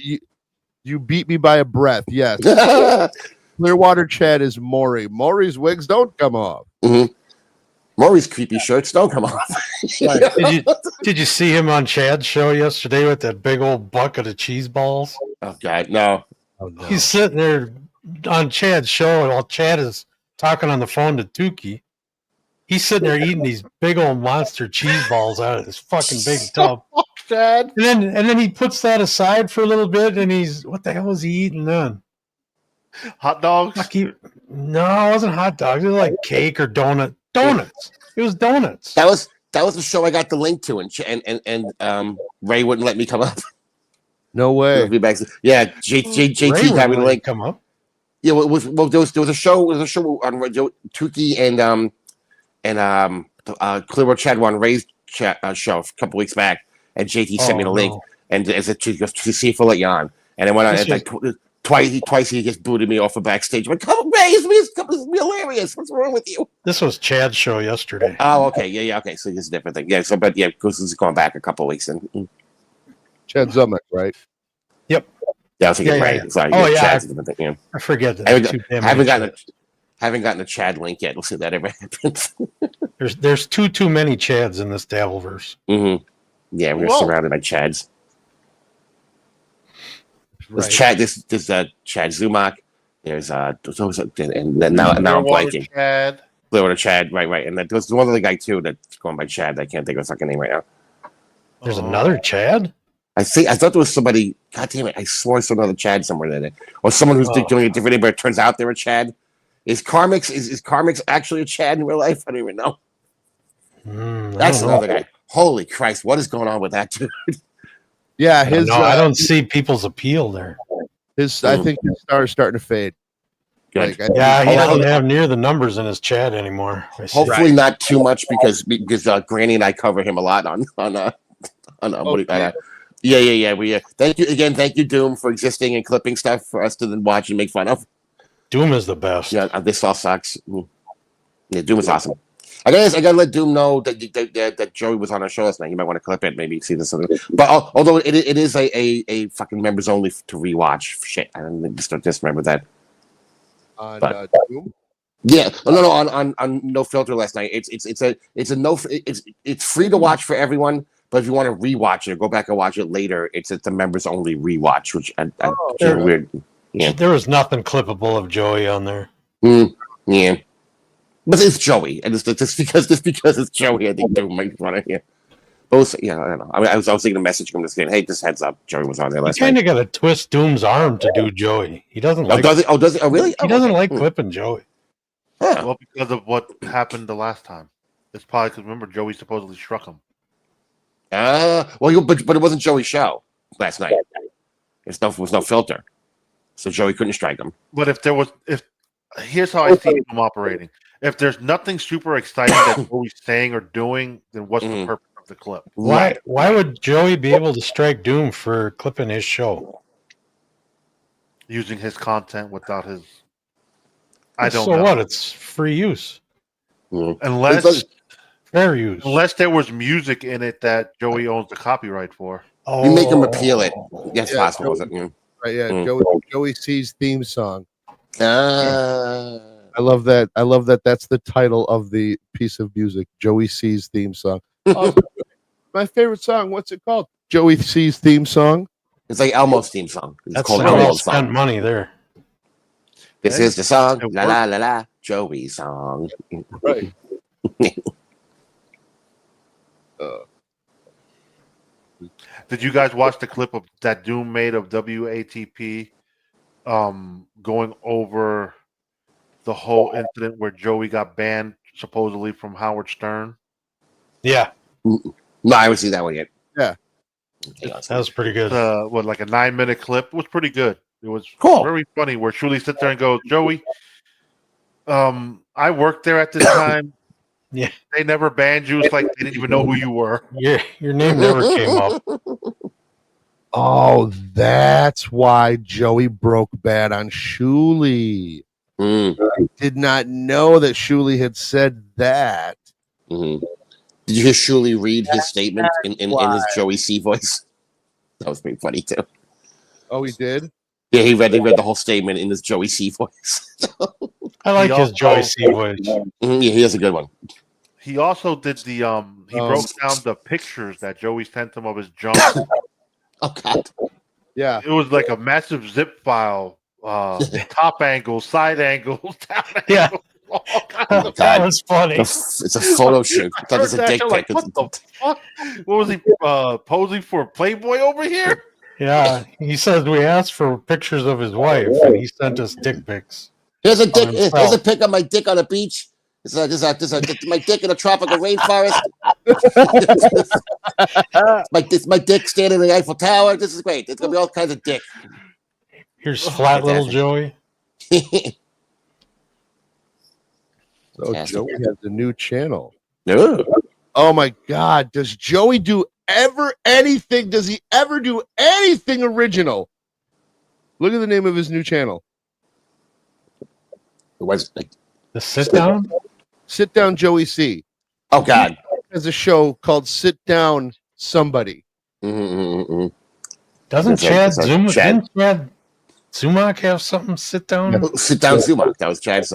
you beat me by a breath." Yes, Clearwater Chad is Maury. Maury's wigs don't come off. Mm-hmm. Maury's creepy shirts don't come off. Did you see him on Chad's show yesterday with that big old bucket of cheese balls? Oh God, no. He's sitting there on Chad's show while Chad is talking on the phone to Tukey. He's sitting there eating these big old monster cheese balls out of this fucking big tub. Chad. And then he puts that aside for a little bit, and what the hell was he eating then? Hot dogs? No, it wasn't hot dogs. It was like cake or donuts. It was donuts. That was the show I got the link to, and Ray wouldn't let me come up. No way. Yeah, JT got me the link. Come up. Yeah, there was a show on radio, Tukey and Clearwater Chad on Ray's show a couple weeks back, and JT sent me the link, and as a to see if we'll let you on, and then when twice he just booted me off of backstage. I'm like, come on, Ray, it's hilarious. What's wrong with you? This was Chad's show yesterday. Oh, okay, yeah, okay. So it's a different thing. Yeah, so but yeah, because it's going back a couple of weeks and Chad Zumek, right? Yep. Yeah, I was thinking Ray. Sorry, Chad's a different thing. Yeah. I forget that. I haven't gotten a Chad link yet. We'll see if that ever happens. There's too many Chads in this Dabbleverse. Mm-hmm. Yeah, we're surrounded by Chads. There's Chad. There's Chad Zumock. There's and then now I'm blanking. Chad. Clearwater Chad. Right. And there's one other guy too that's going by Chad. I can't think of his fucking name right now. There's another Chad. I thought there was somebody. God damn it! I swore I saw another Chad somewhere in there, or someone who's doing a different name, but it turns out they're a Chad. Is Karmix actually a Chad in real life? I don't even know. That's another guy. Holy Christ! What is going on with that dude? Yeah, I don't see people's appeal there. I think his star is starting to fade. Good. Like, He doesn't have near the numbers in his chat anymore. Hopefully not too much because Granny and I cover him a lot on yeah. We thank you again. Thank you, Doom, for existing and clipping stuff for us to then watch and make fun of. Doom is the best. Yeah, this all sucks. Yeah, Doom is awesome. I gotta let Doom know that Joey was on our show last night. You might want to clip it, maybe see this. But although it is a fucking members only to rewatch. Shit, I didn't just remember that. On Doom? Yeah, no, on No Filter last night. It's free to watch for everyone. But if you want to rewatch it or go back and watch it later, it's a members only rewatch, which I weird. Yeah, there was nothing clippable of Joey on there. Yeah. But it's Joey, and it's just because it's Joey. I think Doom might run it here. Both, yeah, I don't know. I mean, I was thinking a message from this game. Hey, just heads up, Joey was on there last night. Kind of got to twist Doom's arm to do Joey. He doesn't like. Does it? Oh, does it? Oh, really? He doesn't like clipping Joey. Huh. Well, because of what happened the last time. It's probably because remember Joey supposedly struck him. But it wasn't Joey's show last night. It was no filter, so Joey couldn't strike him. But here's how I see him operating. If there's nothing super exciting that Joey's saying or doing, then what's the purpose of the clip? Why would Joey be able to strike Doom for clipping his show? Using his content without his... I don't know. So what? It's free use. Unless... Fair use. Unless there was music in it that Joey owns the copyright for. You make him repeal it. That's possible, was it? Right, yeah. Joey C's theme song. I love that. That's the title of the piece of music. Joey C's theme song. My favorite song. What's it called? Joey C's theme song. It's like Elmo's theme song. It's That's called Elmo's spent money there. This is the song. La la la la. Joey song. Right. Did you guys watch the clip of that Doom made of WATP going over the whole incident where Joey got banned supposedly from Howard Stern? Yeah. No, I haven't seen that one yet. Yeah. That was pretty good. Like a 9-minute clip? It was pretty good. It was cool. Very funny where Shuli sits there and goes, Joey, I worked there at this time. Yeah. They never banned you. It's like they didn't even know who you were. Yeah, your name never came up. Oh, that's why Joey broke bad on Shuli. I did not know that Shuli had said that. Did you hear Shuli read his statement in his Joey C voice? That was pretty funny too. Oh, he did? Yeah, he read the whole statement in his Joey C voice. I like his Joey C voice. Yeah, he has a good one. He also did the he broke down the pictures that Joey sent him of his junk. Oh God. Yeah. It was like a massive zip file, top angles, side angles, down Yeah. angles. Oh, that was funny. It's a photo shoot. I thought it was a dick pic. What the fuck? What was he posing for Playboy over here? Yeah, he says we asked for pictures of his wife, and he sent us dick pics. Here's a dick. Here's a pic of my dick on a beach. There's my dick in a tropical rainforest. my dick standing in the Eiffel Tower. This is great. It's gonna be all kinds of dick. Here's flat little Joey. So Joey has a new channel. No. Oh my God! Does Joey do anything? Does he ever do anything original? Look at the name of his new channel. It was like the sit down. Sit down, Joey C. Oh God! He has a show called Sit Down Somebody. Doesn't That's Chad Chad Zumock have something? Sit down. Sit down, Zumock. That was Chad's.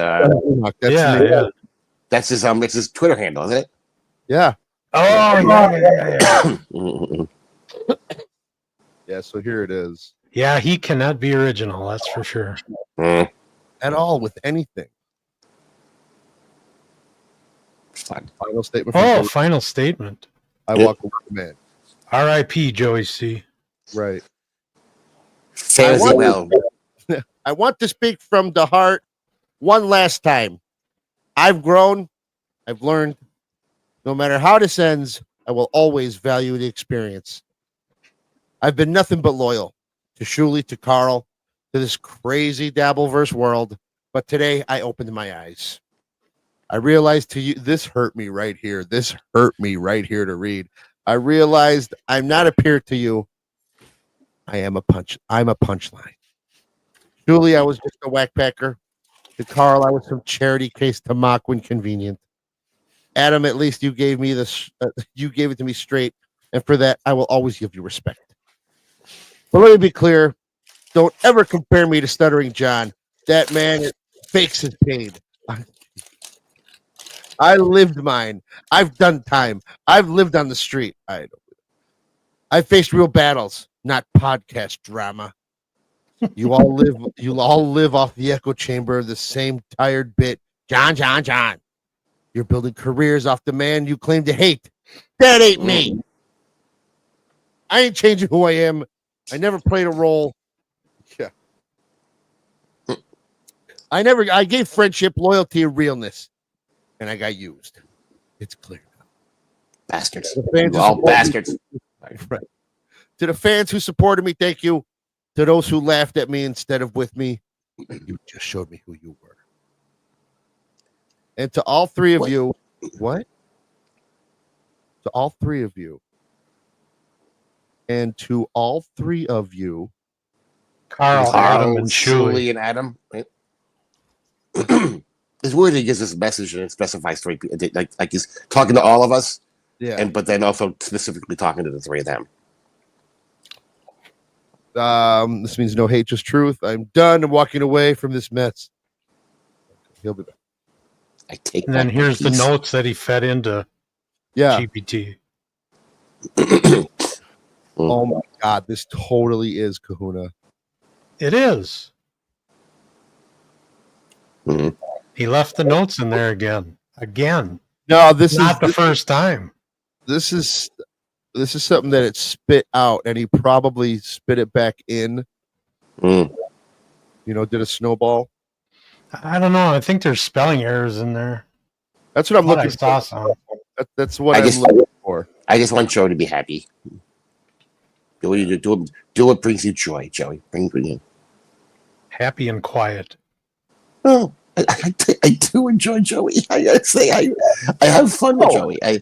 That's his Twitter handle, isn't it? Yeah. Oh yeah. Yeah. So here it is. Yeah, he cannot be original. That's for sure. at all with anything. Fun. Final statement. From Oh, Joey. final statement. I walk away from man. R.I.P. Joey C. Right. Fare thee well. I want to speak from the heart one last time. I've grown. I've learned. No matter how this ends, I will always value the experience. I've been nothing but loyal to Shuli, to Carl, to this crazy Dabbleverse world. But today I opened my eyes. I realized to you, this hurt me right here. This hurt me right here to read. I realized I'm not a peer to you. I'm a punchline. Julie, I was just a whackpacker. To Carl, I was some charity case to mock when convenient. Adam, at least you gave me this. You gave it to me straight, and for that, I will always give you respect. But let me be clear: don't ever compare me to Stuttering John. That man fakes his pain. I lived mine. I've done time. I've lived on the street. I faced real battles, not podcast drama. You all live off the echo chamber of the same tired bit. John. You're building careers off the man you claim to hate. That ain't me. I ain't changing who I am. I never played a role. Yeah. I gave friendship, loyalty, and realness. And I got used. It's clear now. Bastards. The fans All bastards. Right. To the fans who supported me, thank you. To those who laughed at me instead of with me, you just showed me who you were. And to all three of you, what? To all three of you. And to all three of you, Carl, Adam, and Shuli. Shuli and Adam. Right? It's weird he gives this message and it specifies three people. Like he's talking to all of us, yeah. but then also specifically talking to the three of them. This means no hate, just truth. I'm done. I'm walking away from this mess. He'll be back. I take. And then here's the notes that he fed into GPT. Oh my God, this totally is Kahuna. It is. Mm-hmm. He left the notes in there again. No, this not is the first time. This is something that it spit out, and he probably spit it back in. Mm. You know, did a snowball. I don't know. I think there's spelling errors in there. That's what I'm looking for. That's what I'm looking for. I just want Joe to be happy. Do what brings you joy, Joey. Bring you happy and quiet. Oh, I do enjoy Joey. I gotta say, I have fun with Joey. I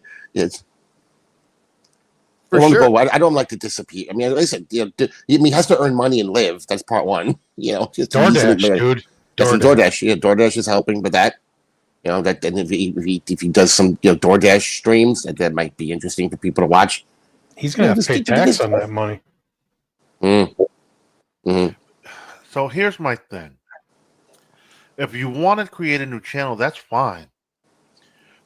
don't like to disappear. I mean, like I said, he has to earn money and live. That's part one. You know, DoorDash, dude. DoorDash. Yeah, DoorDash is helping with that. You know, that, and if he does some DoorDash streams, that might be interesting for people to watch. He's gonna have to pay tax on that money. So here's my thing. If you want to create a new channel, that's fine.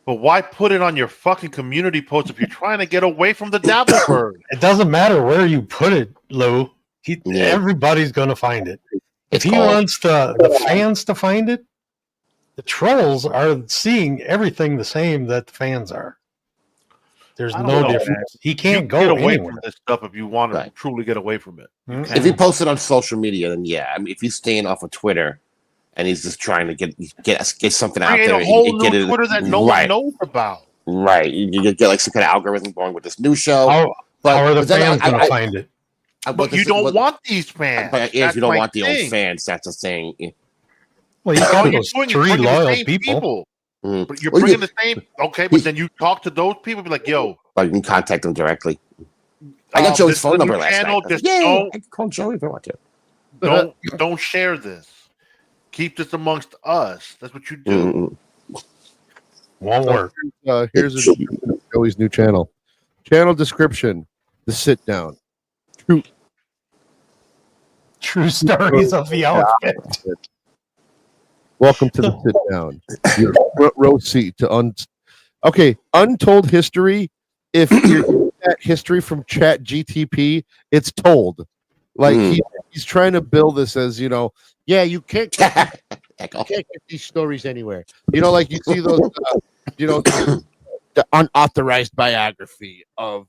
But why put it on your fucking community post if you're trying to get away from the Dabbleverse? It doesn't matter where you put it, Lou. Everybody's going to find it. If he wants the fans to find it, the trolls are seeing everything the same that the fans are. There's no difference. He can't go away anywhere from this stuff if you want to truly get away from it. If he posts it on social media, then yeah. I mean, if he's staying off of Twitter and he's just trying to get something out there, a whole new Twitter that no one knows about. Right, you get like some kind of algorithm going with this new show. How are the fans going to find it? But you don't want these fans. But if you don't want the old fans, that's the thing. Well, you got those three loyal people. But you're bringing the same. Okay, but then you talk to those people, be like, "Yo," you can contact them directly. I got Joey's phone number last night. I can call Joey if I want to. Don't share this. Keep this amongst us. That's what you do. Won't work. Here's Joey's new channel. Channel description: The Sit Down. True stories of the outfit. Welcome to the sit down. Your front row seat to untold history. If you're that history from Chat GTP, it's told. Like he's trying to build this as yeah, you can't get Echo. these stories anywhere. Like you see those, the unauthorized biography of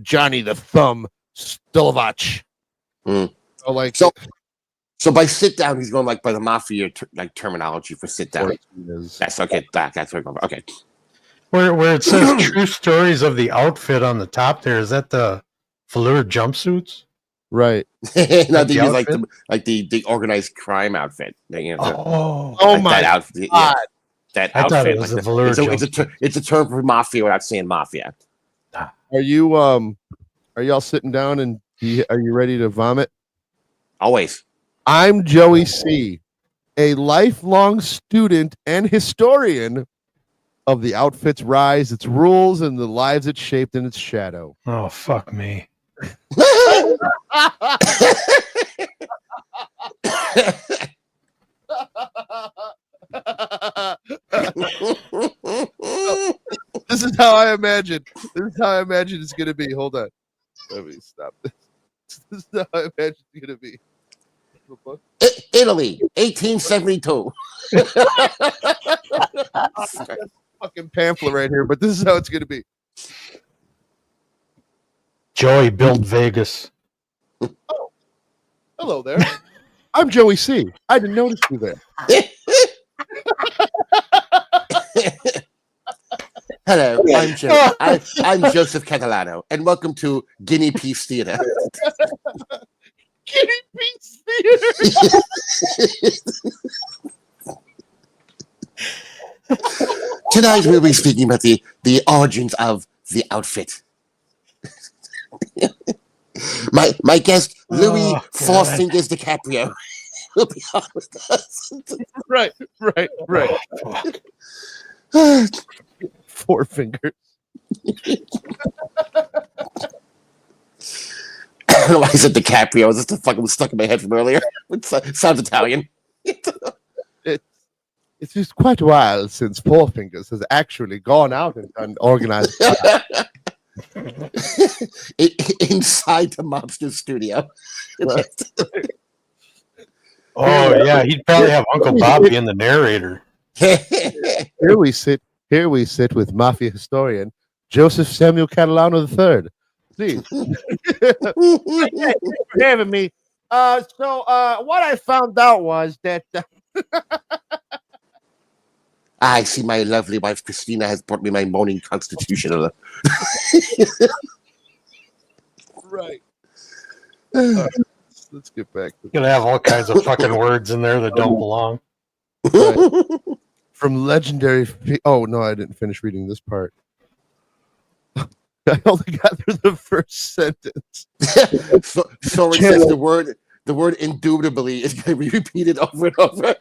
Johnny the Thumb Stolovach. Mm. Like So by sit down, he's going like by the mafia terminology for sit down. That's okay. That's what I'm going. Okay. Where it says true stories of the outfit on the top there, is that the velour jumpsuits? Right. No, they use like the organized crime outfit. Oh that outfit. Yeah, that I thought outfit. it was a velour it's a term for mafia without saying mafia. Are you are y'all sitting down and are you ready to vomit? Always. I'm Joey C., a lifelong student and historian of the outfit's rise, its rules, and the lives it shaped in its shadow. Oh, fuck me. This is how I imagine. It's going to be. Hold on. Let me stop this. This is how I imagine it's going to be. Italy, 1872. Fucking pamphlet right here, but this is how it's going to be. Joey built Vegas. Oh, hello there. I'm Joey C. I didn't notice you there. Hello, I'm Joe. I'm Joseph Catalano, and welcome to Guinea Peace Theater. Guinea Peace Theater. Tonight we'll be speaking about the origins of the outfit. my guest, Louis Four Fingers DiCaprio, will be on with us. Right. Four fingers. I don't know why I said DiCaprio. It's just fucking stuck in my head from earlier. It sounds Italian. It's just quite a while since Four Fingers has actually gone out and done organized. Inside the mobster studio. Oh yeah, he'd probably have Uncle Bob being the narrator. Here we sit with mafia historian Joseph Samuel Catalano III. Please. Thanks for having me. So what I found out was that I see my lovely wife Christina has brought me my morning constitutional. Right. Let's get back to You're gonna have all kinds of fucking words in there that don't belong. right. From legendary. Oh no, I didn't finish reading this part. I only got through the first sentence. So it says the word indubitably is going to be repeated over and over.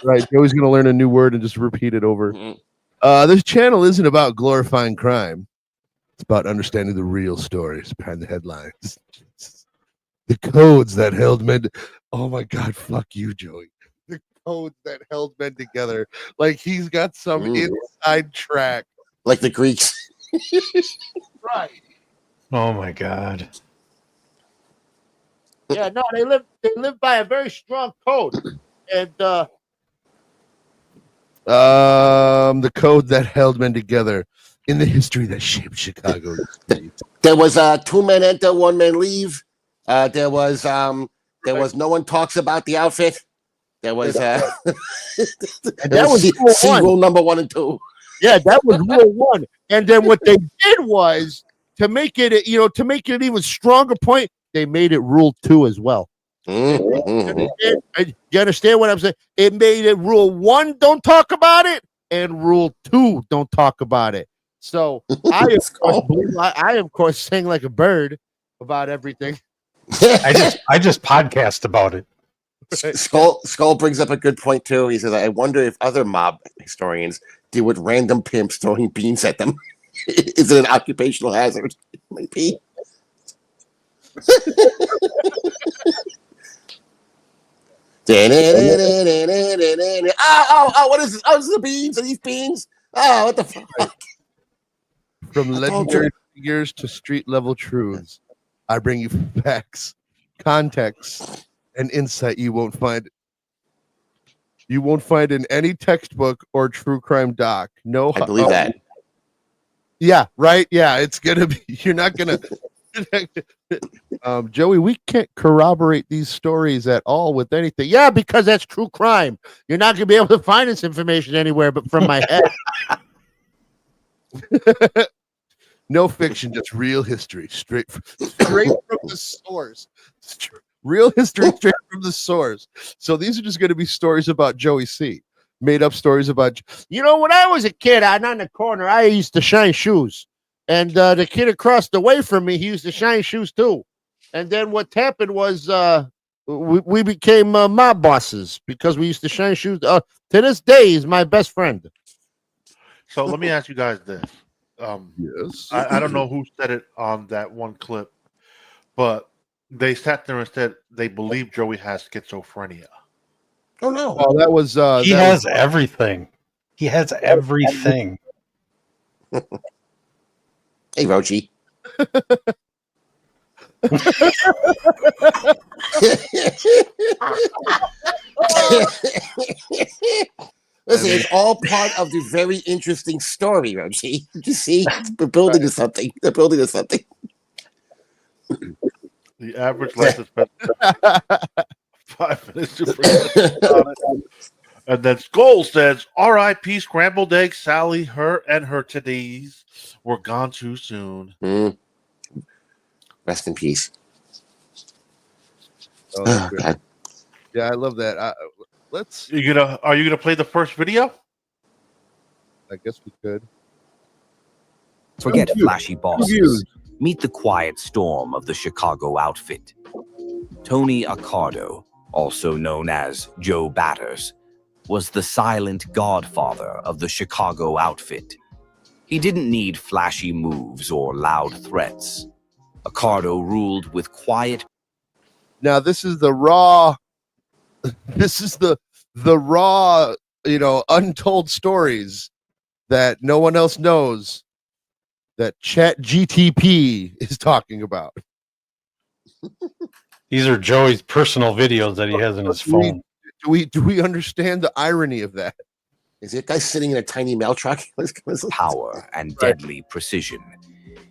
Right, Joey's going to learn a new word and just repeat it over. Mm-hmm. This channel isn't about glorifying crime. It's about understanding the real stories behind the headlines. The codes that held men. Oh my God, fuck you, Joey. The codes that held men together. Like he's got some inside track. Like the Greeks. Right. Oh my God. Yeah, no, they live by a very strong code. And the code that held men together in the history that shaped Chicago. There was 2 men enter, 1 man leave. There was no one talks about the outfit. There was that was rule number 1 and 2. Yeah, that was rule 1. And then what they did was to make it an even stronger point, they made it rule 2 as well. Mm-hmm. You understand what I'm saying? It made it rule 1, don't talk about it, and rule 2, don't talk about it. So I of course sing like a bird about everything. I just podcast about it. Skull brings up a good point too. He says, "I wonder if other mob historians deal with random pimps throwing beans at them. Is it an occupational hazard? It might be." Oh, what is this? Oh, this is the beans. Are these beans? Oh, what the fuck? From legendary figures to street level truths, I bring you facts context and insight you won't find. You won't find in any textbook or true crime doc. No, I believe that. Yeah, right. Yeah, it's gonna be. You're not gonna. Joey, we can't corroborate these stories at all with anything. Yeah, because that's true crime. You're not gonna be able to find this information anywhere but from my head. No fiction, just real history, straight from the source. Real history straight from the source. So these are just going to be stories about Joey C. Made up stories about, when I was a kid, out on the corner, I used to shine shoes. And the kid across the way from me, he used to shine shoes too. And then what happened was we became mob bosses because we used to shine shoes. To this day, he's my best friend. So let me ask you guys this. Yes. I don't know who said it on that one clip, but they sat there and said they believe Joey has schizophrenia. Oh no! Oh, that was he has everything. He has everything. Hey, Rochi. Listen, it's all part of the very interesting story, Rochi. You see, we're building to something. They're building to something. The average life is 5 minutes to forget. And then Skull says, R.I.P. Scrambled Egg Sally, her and her today's were gone too soon. Rest in peace. Oh, God. Yeah, I love that. Are you gonna play the first video? I guess we could. Forget flashy bosses. Meet the quiet storm of the Chicago outfit. Tony Accardo, also known as Joe Batters, was the silent godfather of the Chicago outfit. He didn't need flashy moves or loud threats. Accardo ruled with quiet. Now this is the raw. This is the raw, untold stories that no one else knows that Chat GTP is talking about. These are Joey's personal videos that he has in his phone. Do we understand the irony of that? Is that guy sitting in a tiny mail truck? Power and deadly precision.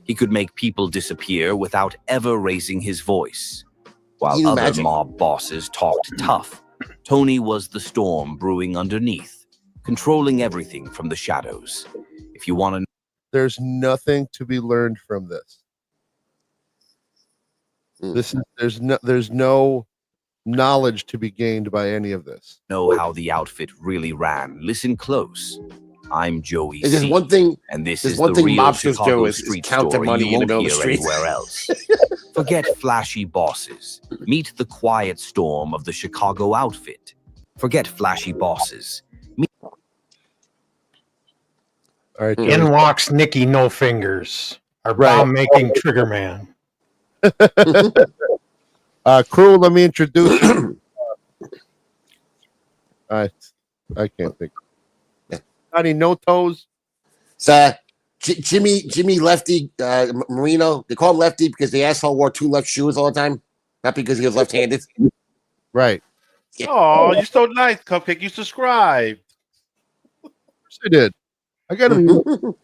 He could make people disappear without ever raising his voice. While other mob bosses talked tough, Tony was the storm brewing underneath, controlling everything from the shadows. If you want to, there's nothing to be learned from this. There's no knowledge to be gained by any of this. Know how the outfit really ran. Listen close. I'm Joey There's C. one thing, and this there's is one the thing real mobsters Chicago do is street count their story money you when they won't go to the hear streets. anywhere else. Forget flashy bosses. Meet the quiet storm of the Chicago outfit. Forget flashy bosses. All right. In walks Nicky No Fingers, our Right. bomb-making trigger man. Crew, let me introduce you. I can't think. Honey, no toes. It's Jimmy Lefty Marino. They call him Lefty because the asshole wore 2 left shoes all the time, not because he was left-handed. Right. Oh, you're so nice, Cupcake. You subscribed. Of course I did. I gotta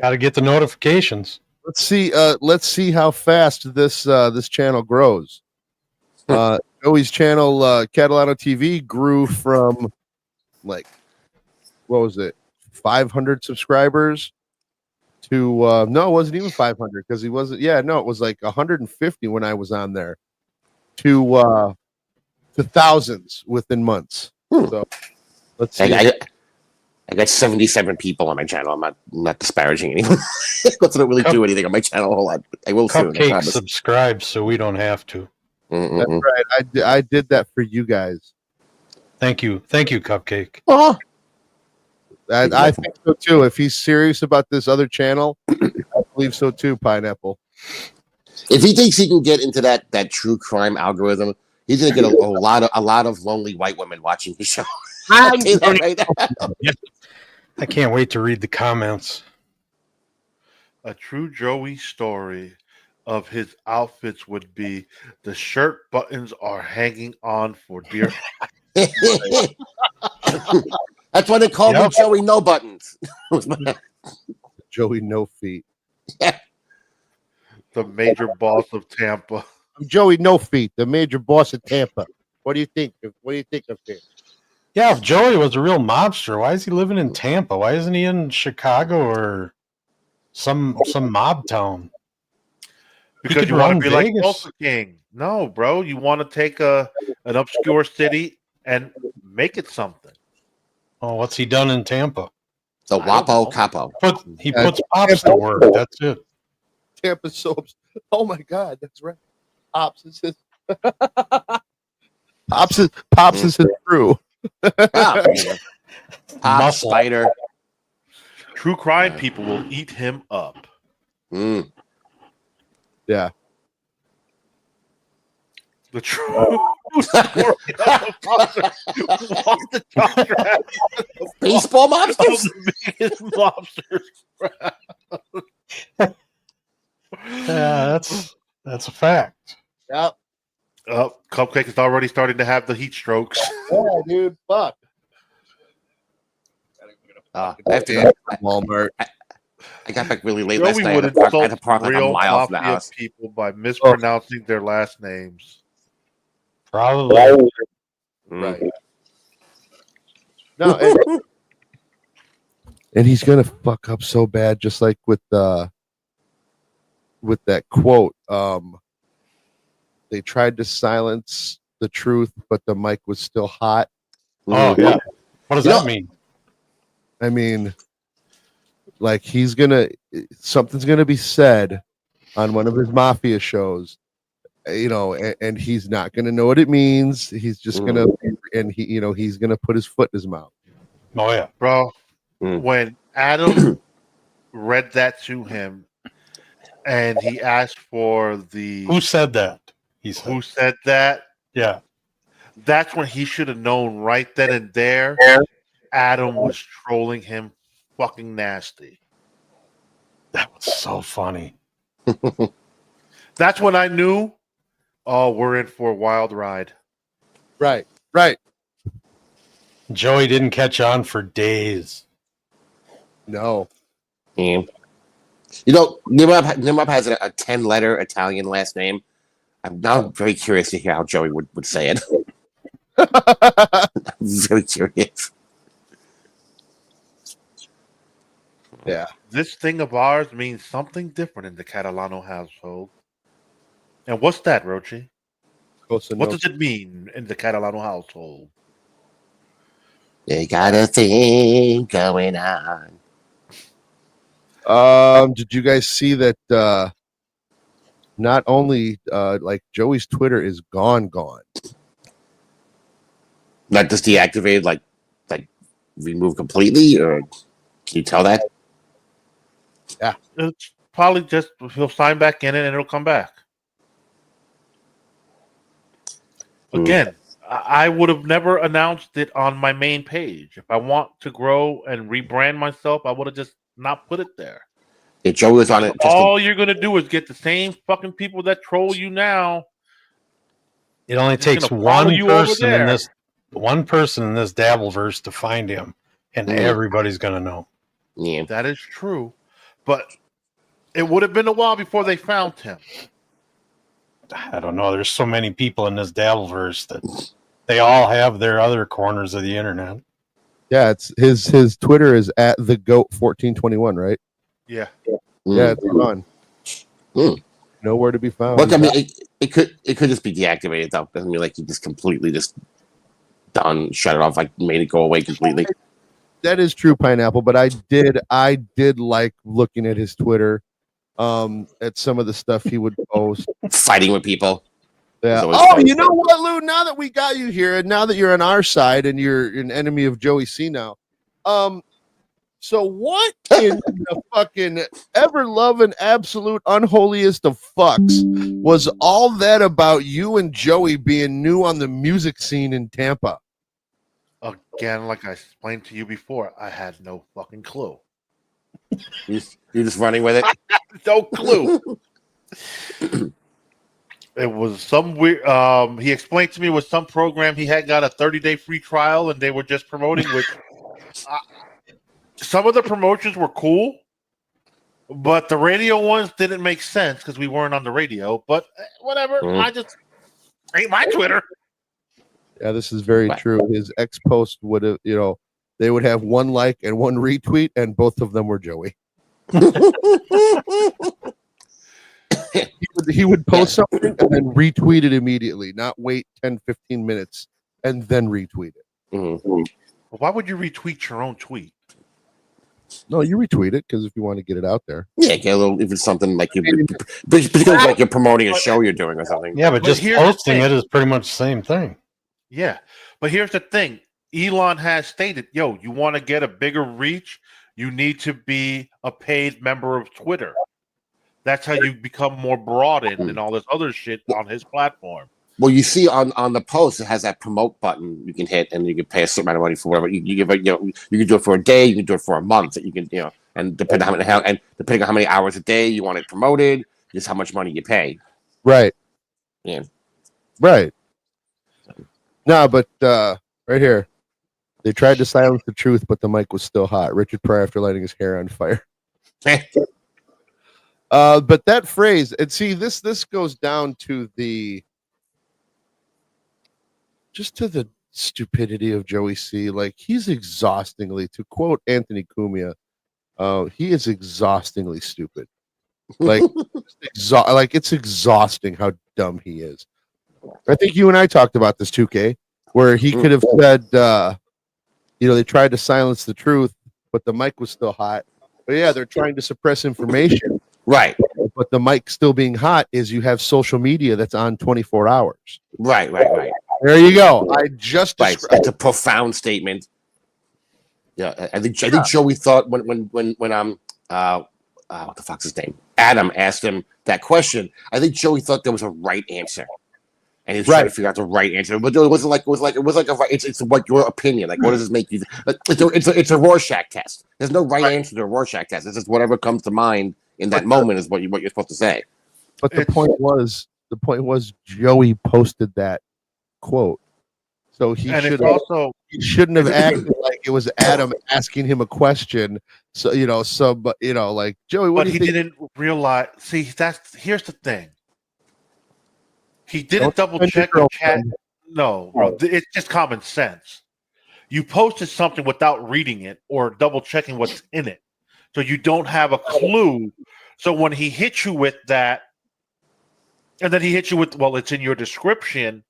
Got to get the notifications. let's see how fast this channel grows. Joey's channel, Catalano TV, grew from what was it, 500 subscribers to no, it wasn't even 500 because he wasn't. Yeah, no, it was like 150 when I was on there to thousands within months. So let's see. I got 77 people on my channel. I'm not disparaging anyone. Because I don't really do anything on my channel a whole lot. I will soon. I Cupcake promise. subscribes so we don't have to. That's right. I did that for you guys. Thank you, Cupcake. Oh, I think so too. If he's serious about this other channel, I believe so too. Pineapple. if he thinks he can get into that true crime algorithm, he's gonna get a lot of lonely white women watching his show. I'll tell you that right now. I can't wait to read the comments. A true Joey story. of his outfits would be the shirt buttons are hanging on for dear. That's why they call me Yep. Joey No Buttons. Joey No Feet. The major boss of Tampa. I'm Joey No Feet, the major boss of Tampa. What do you think? What do you think of this? Yeah, if Joey was a real mobster, why is he living in Tampa? Why isn't he in Chicago or some mob town? Because could you want to run be like Vegas. Tulsa King. No, bro. You want to take an obscure city and make it something. Oh, what's he done in Tampa? The I don't know. Wapo Capo. He puts pops to work. That's it. Tampa soaps. Oh my God, that's right. Pops is his. Pops is his crew. Pop Muscle. Spider. True crime people will eat him up. Mm. Yeah. The true story of the doctor Baseball of mobsters? the biggest lobsters. Yeah, that's a fact. Yep. Cupcake is already starting to have the heat strokes. Yeah, dude. Fuck. I have to. Walmart. I got back really late Joey last night. I would had to insult park like a real mile from the mafia house. people by mispronouncing their last names. Probably. Mm. Right. No, and he's gonna fuck up so bad, just like with that quote. They tried to silence the truth, but the mic was still hot. Oh yeah. What does that mean? I mean, like something's gonna be said on one of his mafia shows, and he's not gonna know what it means. He's just gonna, and he's gonna put his foot in his mouth. Oh yeah, bro. When Adam read that to him, and he asked for the who said that? Who said that? Yeah, that's when he should have known right then and there. Adam was trolling him, fucking nasty. That was so funny. That's when I knew. Oh, we're in for a wild ride. Right. Joey didn't catch on for days. No. Yeah. Nimrod has a 10-letter Italian last name. I'm now very curious to hear how Joey would say it. I'm very curious. Yeah. This thing of ours means something different in the Catalano household. And what's that, Rochi? What does it mean in the Catalano household? They got a thing going on. Did you guys see that? Not only like Joey's Twitter is gone. Not just deactivated, like removed completely, or can you tell that? Yeah, it's probably just he'll sign back in it and it'll come back. Again, I would have never announced it on my main page. If I want to grow and rebrand myself, I would have just not put it there. Yeah, Joey was on it. All you're gonna do is get the same fucking people that troll you now. It only takes one person in this Dabbleverse to find him, and everybody's gonna know. Yeah, that is true. But it would have been a while before they found him. I don't know. There's so many people in this Dabbleverse that they all have their other corners of the internet. Yeah, it's his Twitter is at the goat 1421, right? Yeah. Yeah, it's gone. Nowhere to be found. Look, I mean, it could just be deactivated though. Doesn't mean like he just completely just done, shut it off, like made it go away completely. That is true, Pineapple. But I did like looking at his Twitter, at some of the stuff he would post, fighting with people. Yeah. Oh, you know what, Lou? Now that we got you here, and now that you're on our side, and you're an enemy of Joey C now, so what in the fucking ever-loving, absolute unholiest of fucks was all that about you and Joey being new on the music scene in Tampa? Again, like I explained to you before, I had no fucking clue. You're just running with it? No clue. It was some weird. He explained to me it was some program he had got a 30-day free trial, and they were just promoting. Which some of the promotions were cool, but the radio ones didn't make sense because we weren't on the radio. But whatever, I just ain't my Twitter. Yeah, this is very true. His ex post would have, they would have one like and one retweet, and both of them were Joey. he would post something and then retweet it immediately, not wait 10, 15 minutes and then retweet it. Mhm. Why would you retweet your own tweet? No, you retweet it because if you want to get it out there. Yeah, get a little, if it's something like because like you're promoting a show you're doing or something. Yeah, but just here's the posting thing. it is pretty much the same thing. Yeah, but here's the thing. Elon has stated, you want to get a bigger reach, you need to be a paid member of Twitter. That's how you become more broadened and all this other shit on his platform. Well, you see on the post, it has that promote button you can hit, and you can pay a certain amount of money for whatever you give. You can do it for a day, you can do it for a month. You can, and depending on how many hours a day you want it promoted, just how much money you pay. Right. Yeah. Right. No, but right here, they tried to silence the truth, but the mic was still hot. Richard Pryor after lighting his hair on fire. But that phrase, and see, this goes down to the stupidity of Joey C. Like, he's exhaustingly, to quote Anthony Cumia, he is exhaustingly stupid. Like, it's exhausting how dumb he is. I think you and I talked about this 2K, where he could have said, they tried to silence the truth, but the mic was still hot. But yeah, they're trying to suppress information. Right. But the mic still being hot is you have social media that's on 24 hours. Right. There you go. That's a profound statement. Yeah, I think Joey thought when what the fuck's his name? Adam asked him that question. I think Joey thought there was a right answer, and he was trying to figure out the right answer. But it wasn't like a right. It's what your opinion. Like, what does this make you? It's a Rorschach test. There's no right answer to a Rorschach test. It's just whatever comes to mind in that moment is what you're supposed to say. But the point was Joey posted that quote, so he shouldn't have acted like it was Adam asking him a question. So like, Joey, what but do you he think? didn't realize. See, here's the thing. He didn't double check the chat. No, bro, it's just common sense. You posted something without reading it or double checking what's in it, so you don't have a clue. So when he hit you with that, and then he hit you with, well, it's in your description,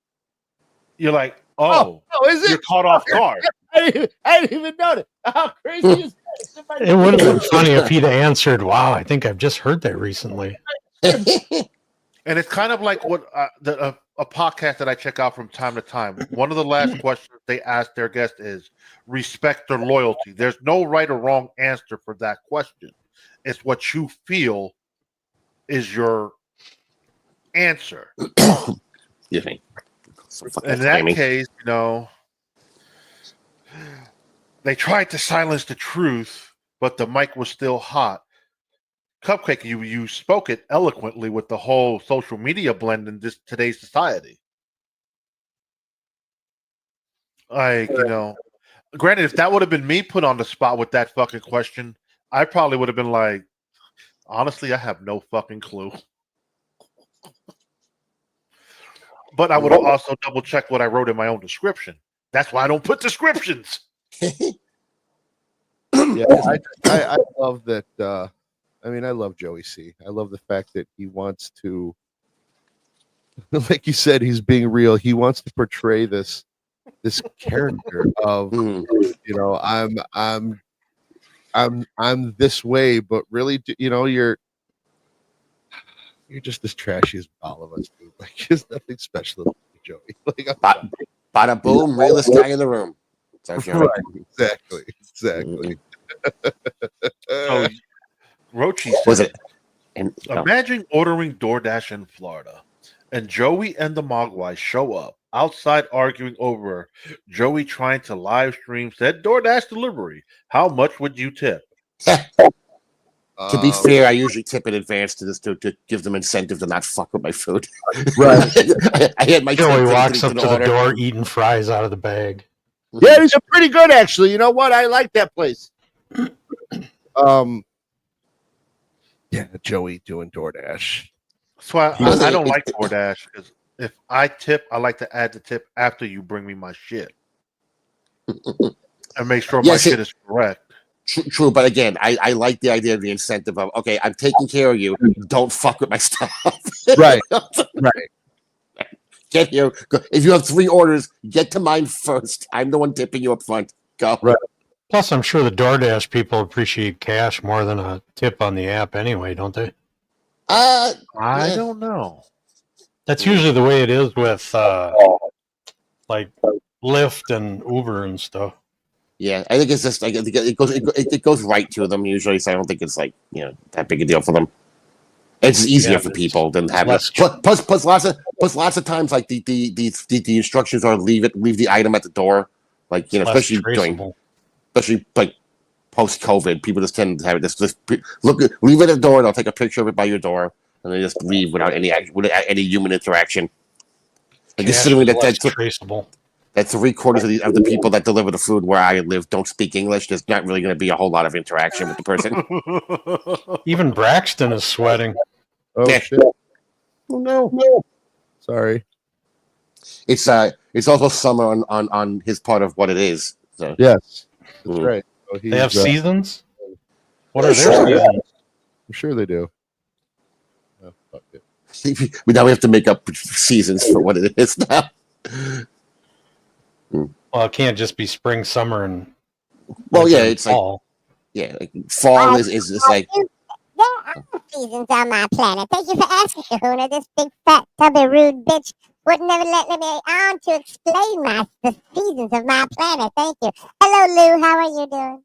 you're like, is it? You're caught off guard. I didn't even notice. How crazy is that? It would have been funny if he'd answered, "Wow, I think I've just heard that recently." And it's kind of like what a podcast that I check out from time to time. One of the last questions they ask their guest is respect or loyalty. There's no right or wrong answer for that question. It's what you feel is your answer. You think? In that case, they tried to silence the truth, but the mic was still hot. Cupcake, you spoke it eloquently with the whole social media blend in today's society. Like, granted, if that would have been me put on the spot with that fucking question, I probably would have been like, honestly, I have no fucking clue. But I would have also double checked what I wrote in my own description. That's why I don't put descriptions. Yeah, I love that. I love Joey C. I love the fact that he wants to, like you said, he's being real. He wants to portray this character of, I'm this way, but really, you're just as trashy as all of us, dude. Like, there's nothing special about Joey. Like, bada boom, realest guy in the room. Right, exactly. So, Rochi Was said, it? Imagine ordering DoorDash in Florida, and Joey and the Mogwai show up outside arguing over Joey trying to live stream said DoorDash delivery. How much would you tip? To be fair, I usually tip in advance to give them incentive to not fuck with my food. Right. I had my Joey tip walks up to the order. door eating fries out of the bag. Yeah, these are pretty good, actually. You know what? I like that place. Yeah, Joey doing DoorDash. So I don't like DoorDash because if I tip, I like to add the tip after you bring me my shit and make sure my shit is correct. True, but again, I like the idea of the incentive of, okay, I'm taking care of you. Don't fuck with my stuff. Right. Right. Get here. Go. If you have 3 orders, get to mine first. I'm the one tipping you up front. Go. Right. Plus, I'm sure the DoorDash people appreciate cash more than a tip on the app anyway, don't they? I don't know. That's usually the way it is with like Lyft and Uber and stuff. Yeah, I think it's just like it goes right to them usually, so I don't think it's like that big a deal for them. It's easier for people than having. Plus, lots of times like the instructions are leave the item at the door, like especially like post COVID, people just tend to have it just leave it at the door. They'll take a picture of it by your door, and they just leave without any human interaction. And considering that's traceable. That 3/4 of the people that deliver the food where I live don't speak English, there's not really going to be a whole lot of interaction with the person. Even Braxton is sweating. Oh shit! Oh no! Sorry. It's also summer on his part of what it is. So. Yes, that's right. So they have seasons. What are their seasons? I'm sure they do. Oh, fuck it. Now we have to make up seasons for what it is now. Well, it can't just be spring, summer, and it's fall. Like fall is like. There are seasons on my planet. Thank you for asking, Kahuna. This big fat tubby rude bitch would never let me on to explain the seasons of my planet. Thank you. Hello, Lou. How are you doing?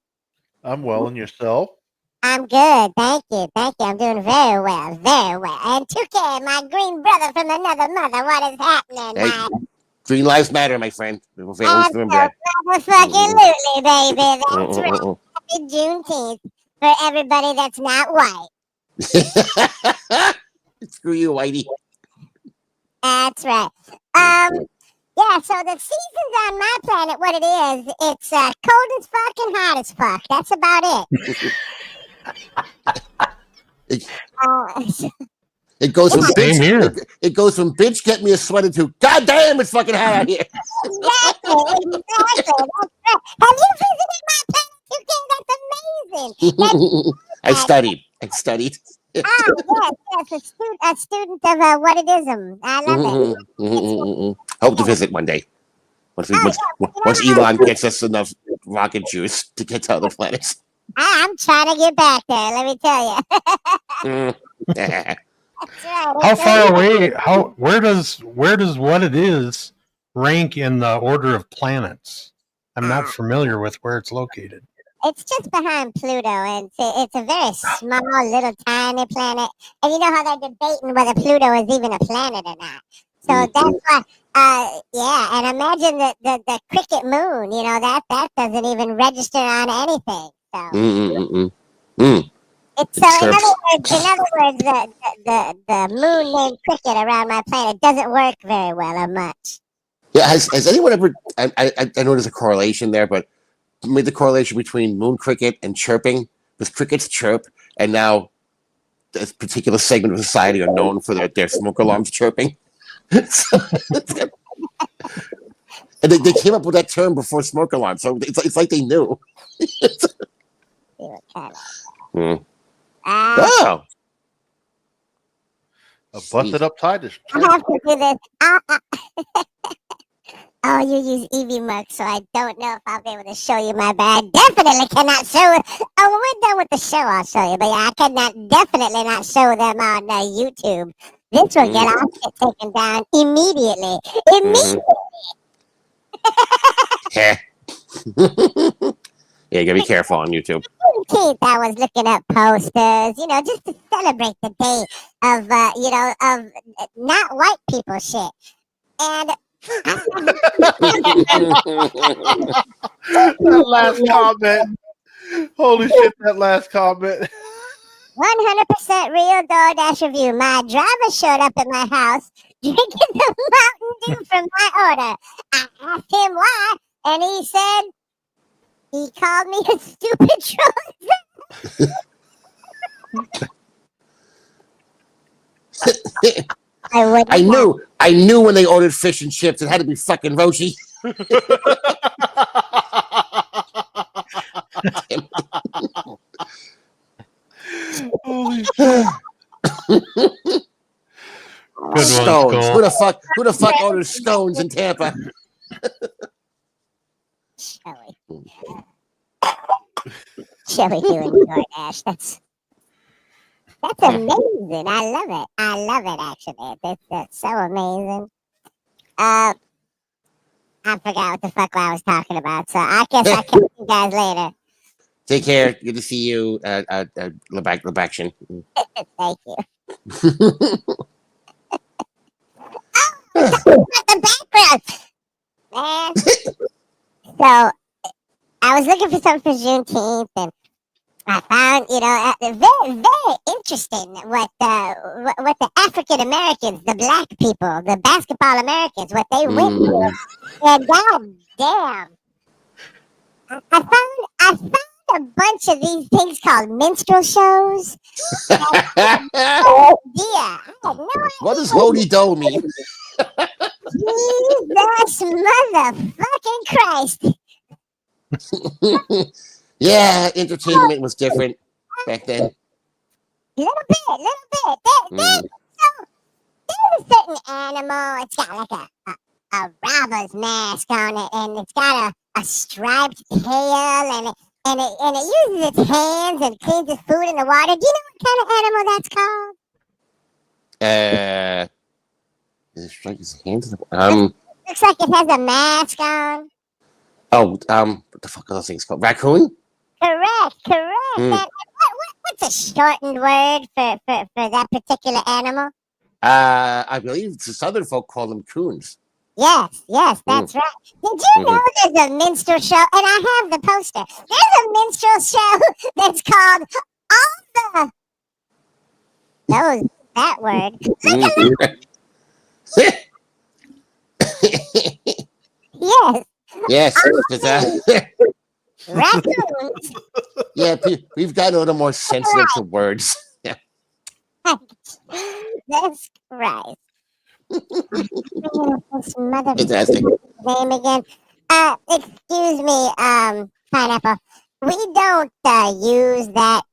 I'm well, and yourself? I'm good. Thank you. I'm doing very well. Very well. And Toucan, my green brother from another mother, what is happening, Hey. Green lives matter, my friend. Absolutely, baby. That's right. Happy Juneteenth for everybody that's not white. Screw you, Whitey. That's right. Yeah, so the seasons on my planet, what it is, it's cold as fuck and hot as fuck. That's about it. It goes from bitch. It goes from bitch, get me a sweater to God damn, it's fucking hot out here. Exactly. That's right. Have you visited my planet, Toucan? That's amazing. I studied. Yes, a student of what it is. I love it. Hope to visit one day. Once Elon gets us enough rocket juice to get to other planets. I'm trying to get back there. Let me tell you. Right. How far away? Where does what it is rank in the order of planets? I'm not familiar with where it's located. It's just behind Pluto, and it's a very small, little, tiny planet. And you know how they're debating whether Pluto is even a planet or not. So that's why, and imagine the cricket moon. That doesn't even register on anything. So. It's so. In other words, the moon named Cricket around my planet doesn't work very well or much. Yeah, has anyone ever? I know there's a correlation there, but made the correlation between moon cricket and chirping, because crickets chirp, and now this particular segment of society are known for their smoke alarms chirping. And they came up with that term before smoke alarm, so it's like they knew. A busted up Titus. I have to do this. Oh, you use Eevee Muck, so I don't know if I'll be able to show you my bag. Definitely cannot show. Oh, when we're done with the show, I'll show you. But yeah, I cannot definitely not show them on YouTube. This will get our shit taken down immediately. Yeah, you gotta be careful on YouTube. I was looking up posters, just to celebrate the day of, of not white people shit. And that last comment. Holy shit, that last comment. 100% real DoorDash review. My driver showed up at my house drinking the Mountain Dew from my order. I asked him why, and he said he called me a stupid drunk. I knew when they ordered fish and chips, it had to be fucking Roshi. Holy Stones. Who the fuck orders scones in Tampa? Shelly doing DoorDash. That's amazing. I love it. I love it, actually. That's so amazing. I forgot what the fuck I was talking about, so I guess I'll catch you guys later. Take care. Good to see you, Lebaction. Thank you. The background, man. So I was looking for something for Juneteenth, and I found, very, very interesting what the African Americans, the black people, the basketball Americans, what they went through. And god damn, I found a bunch of these things called minstrel shows. Oh dear, I had no idea. What does Hody Do mean? Jesus motherfucking Christ. Yeah, entertainment was different back then. Little bit. There's a certain animal. It's got like a robber's mask on it, and it's got a striped tail, and it uses its hands and cleans its food in the water. Do you know what kind of animal that's called? Strike his hands. Looks like it has a mask on. Oh, what the fuck are those things called? Raccoon? Correct. What's a shortened word for that particular animal? I believe the Southern folk call them coons. Yes, that's right. Did you know there's a minstrel show? And I have the poster. There's a minstrel show that's called that word. Yes. Raccoons. Yeah, we've got a little more sensitive to words. That's right. This Fantastic. name again. Excuse me, Pineapple. We don't use that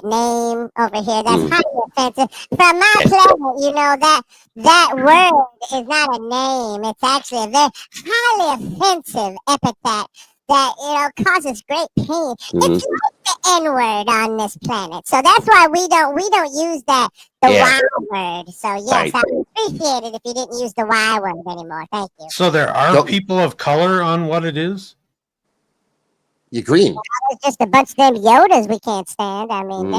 name over here. That's highly offensive. From my planet, that word is not a name. It's actually a very highly offensive epithet that causes great pain. It's like the N-word on this planet, so that's why we don't use the Y word. So yes, I would appreciate it if you didn't use the Y word anymore. Thank you. So there are people of color on what it is? You're green. There's just a bunch of them Yodas we can't stand. I mean,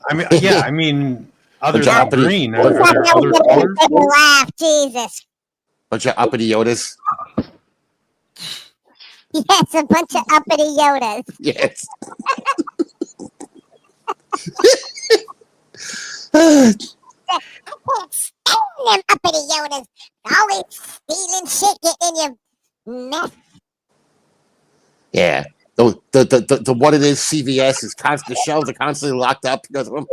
I mean, other than uppity, green, are there other colors? Laugh, Jesus. Bunch of uppity Yodas. Yes, a bunch of uppity Yodas. Yes. I can't stand them uppity Yodas. Always stealing shit, getting your mess. Yeah. The what it is, CVS is the shelves are constantly locked up because of them.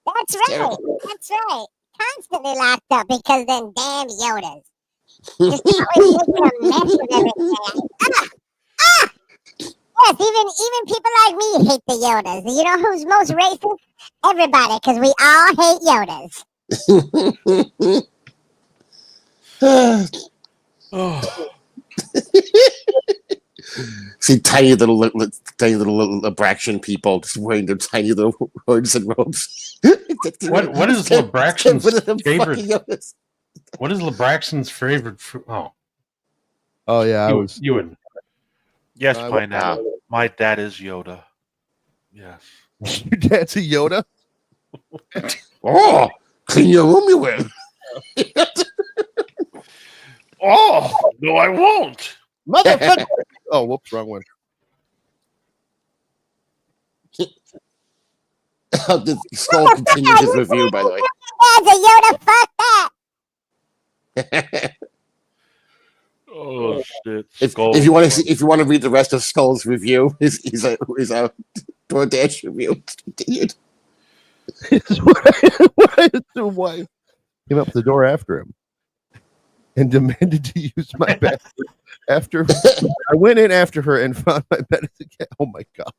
That's right. That's right. Constantly locked up because them damn Yodas. Just always making a mess of everything. Yes, even people like me hate the Yodas. You know who's most racist? Everybody, because we all hate Yodas. See tiny little Lebraction people just wearing their tiny little hoods and robes. What is Lebraxion's favorite? What is Lebraxion's favorite fruit? Oh yeah, you would. Yes, Pineapple. My dad is Yoda. Yes. Your dad's a Yoda? Oh, clean your room, you will. Oh, no, I won't. Motherfucker. Oh, whoops, wrong one. The Skull continues his review, by the way. That's a Yoda. Fuck that. Oh shit! If Skull. you want to see, if you want to read the rest of Skull's review, his DoorDash review continued. Wife came up the door after him and demanded to use my bathroom. After I went in after her and found my bed again. Oh my god!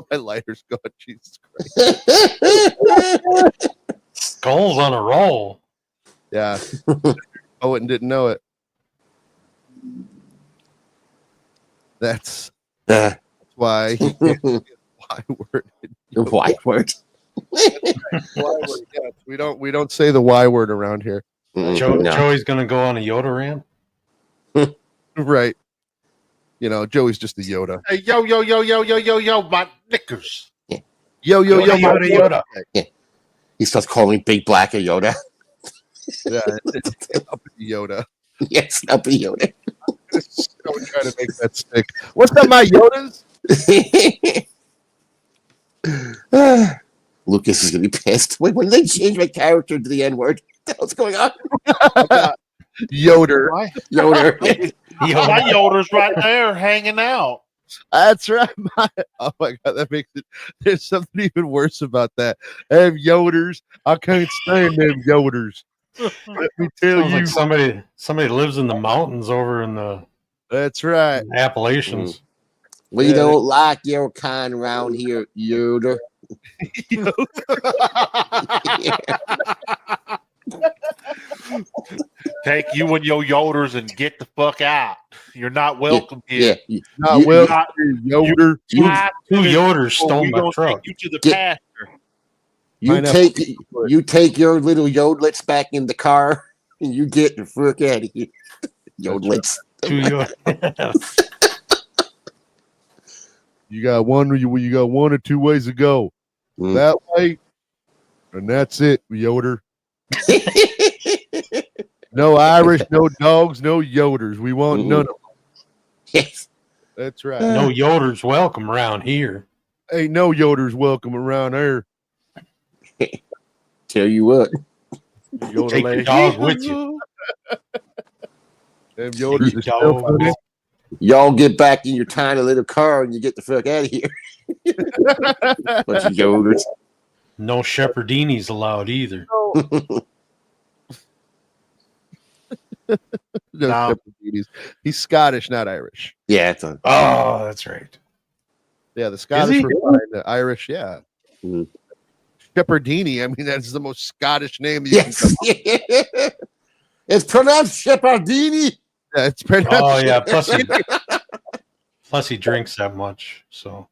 My lighter's gone. Jesus Christ! Skull's on a roll. Yeah. Oh, and didn't know it. That's why he can't say Y word. Y word. Yeah, we don't say the Y word around here. Joey's gonna go on a Yoda rant. Right. You know, Joey's just a Yoda. Hey, yo, my knickers. Yo, Yoda, my Yoda. Yeah. He starts calling Big Black a Yoda. Yeah, it's up Yoda. Yes, up a Yoda. Don't try to make that stick. What's up, my Yodas? Lucas is gonna be pissed. Wait, when did they change my character to the N word? What the hell's going on? Yoder. Yoder. My Yoder's right there hanging out. That's right. Oh my god, that makes it. There's something even worse about that. I have Yoders. I can't stand them Yoders. Let me tell Sounds you. like somebody lives in the mountains over in the That's right. Appalachians. We don't like your kind around here, Yoder. Take you and your Yoders and get the fuck out. You're not welcome here. Yeah, Not welcome, Yoder. Two Yoders stole We my gonna truck. take you to the pasture. You take your little Yodlets back in the car and you get the fuck out of here. Yodlets. Two Yoders. You got one or two ways to go. That way, and that's it, Yoder. No Irish, no dogs, no Yoders. We want none of them. Yes. That's right. No Yoders welcome around here. Ain't no Yoders welcome around there. Tell you what. Take your dog with you. Them Yoders are Dog. still funny. Y'all get back in your tiny little car and you get the fuck out of here. Bunch of Yoders. No Shepherdinis allowed either. No, No. He's Scottish, not Irish. Yeah, it's a, Oh, that's right. Yeah, the Scottish he? were fine. The Irish, yeah. Mhm. Shepherdini. I mean, that's the most Scottish name. You yes. It's pronounced Shepardini. Yeah, it's pronounced. Oh yeah. Plus he drinks that much. So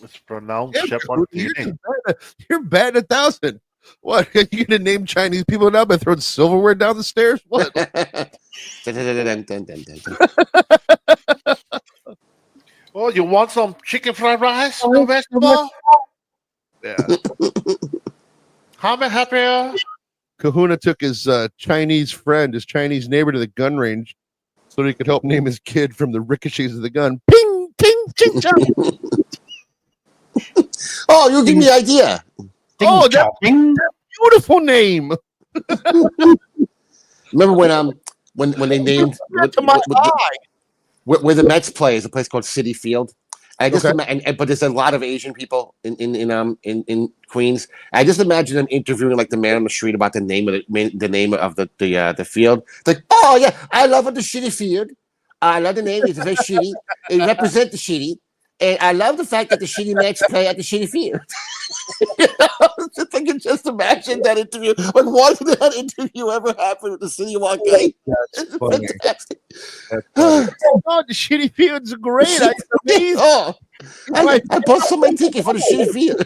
It's pronounced Yeah, Shepardini. You're batting 1,000. What? Are you gonna name Chinese people now by throwing silverware down the stairs? What? Oh, you want some chicken fried rice? No vegetable? Yeah. How may I help you? Kahuna took his Chinese friend, his Chinese neighbor, to the gun range so that he could help name his kid from the ricochets of the gun. Ping, ting, ching, chong. Oh, you give me an idea. Oh, that's a beautiful name. Remember when they named To my eye. where the Mets play is a place called City Field. I just but there's a lot of Asian people in Queens. I just imagine them interviewing like the man on the street about the name of the field. It's like, oh yeah, I love the Shitty Field. I love the name. It's very shitty. It represents the shitty, and I love the fact that the shitty Mets play at the Shitty Field. I can just imagine that interview. Like, why did that interview ever happen with the City of Wonka? It's fantastic. Oh, the Shitty Fields are great. I bought my ticket for the Shitty Field.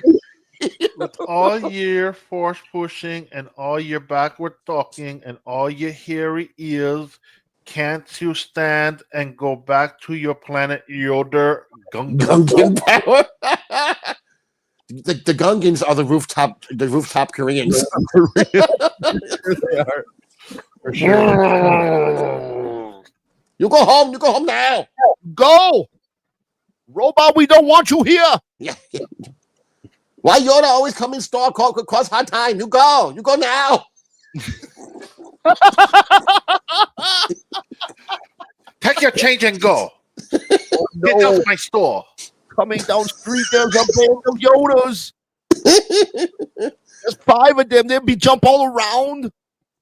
With all your force pushing and all your backward talking and all your hairy ears, can't you stand and go back to your planet Yoder Gungan power? The Gungans are the rooftop Koreans. They are. For sure. You go home now. Go! Robot, we don't want you here. Yeah. Why Yoda always come in store? Cause hard time. You go now. Take your change and go. Oh, Get no. out my store. Coming down the street, there's a band of Yodas. There's 5 of them. They'd be jump all around.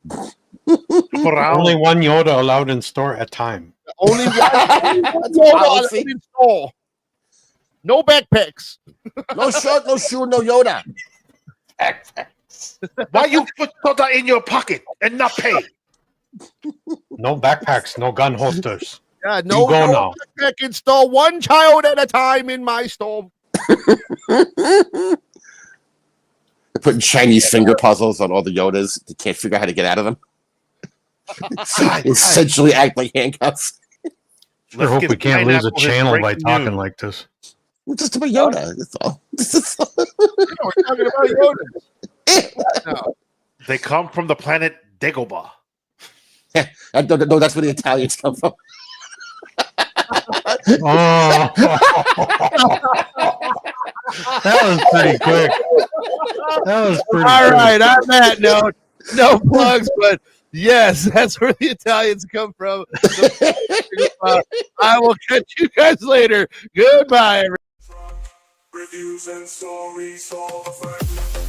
Only one Yoda allowed in store at a time. Only one Yoda allowed in store. No backpacks. No shirt, no shoe, no Yoda. Why you put soda in your pocket and not pay? No backpacks, no gun holsters. Yeah, You go now. backpack in store. One child at a time in my store. They're putting Chinese finger puzzles on all the Yodas. They can't figure out how to get out of them. Essentially act like handcuffs. Sure hope we can't lose a channel by talking like this. We're just about Yoda. That's all. We're talking about Yoda. No. They come from the planet Dagobah. No, that's where the Italians come from. Oh. That was pretty quick. That was pretty All quick. right, on that note, no plugs, but yes, that's where the Italians come from. I will catch you guys later. Goodbye, everybody. Reviews and stories all the fun.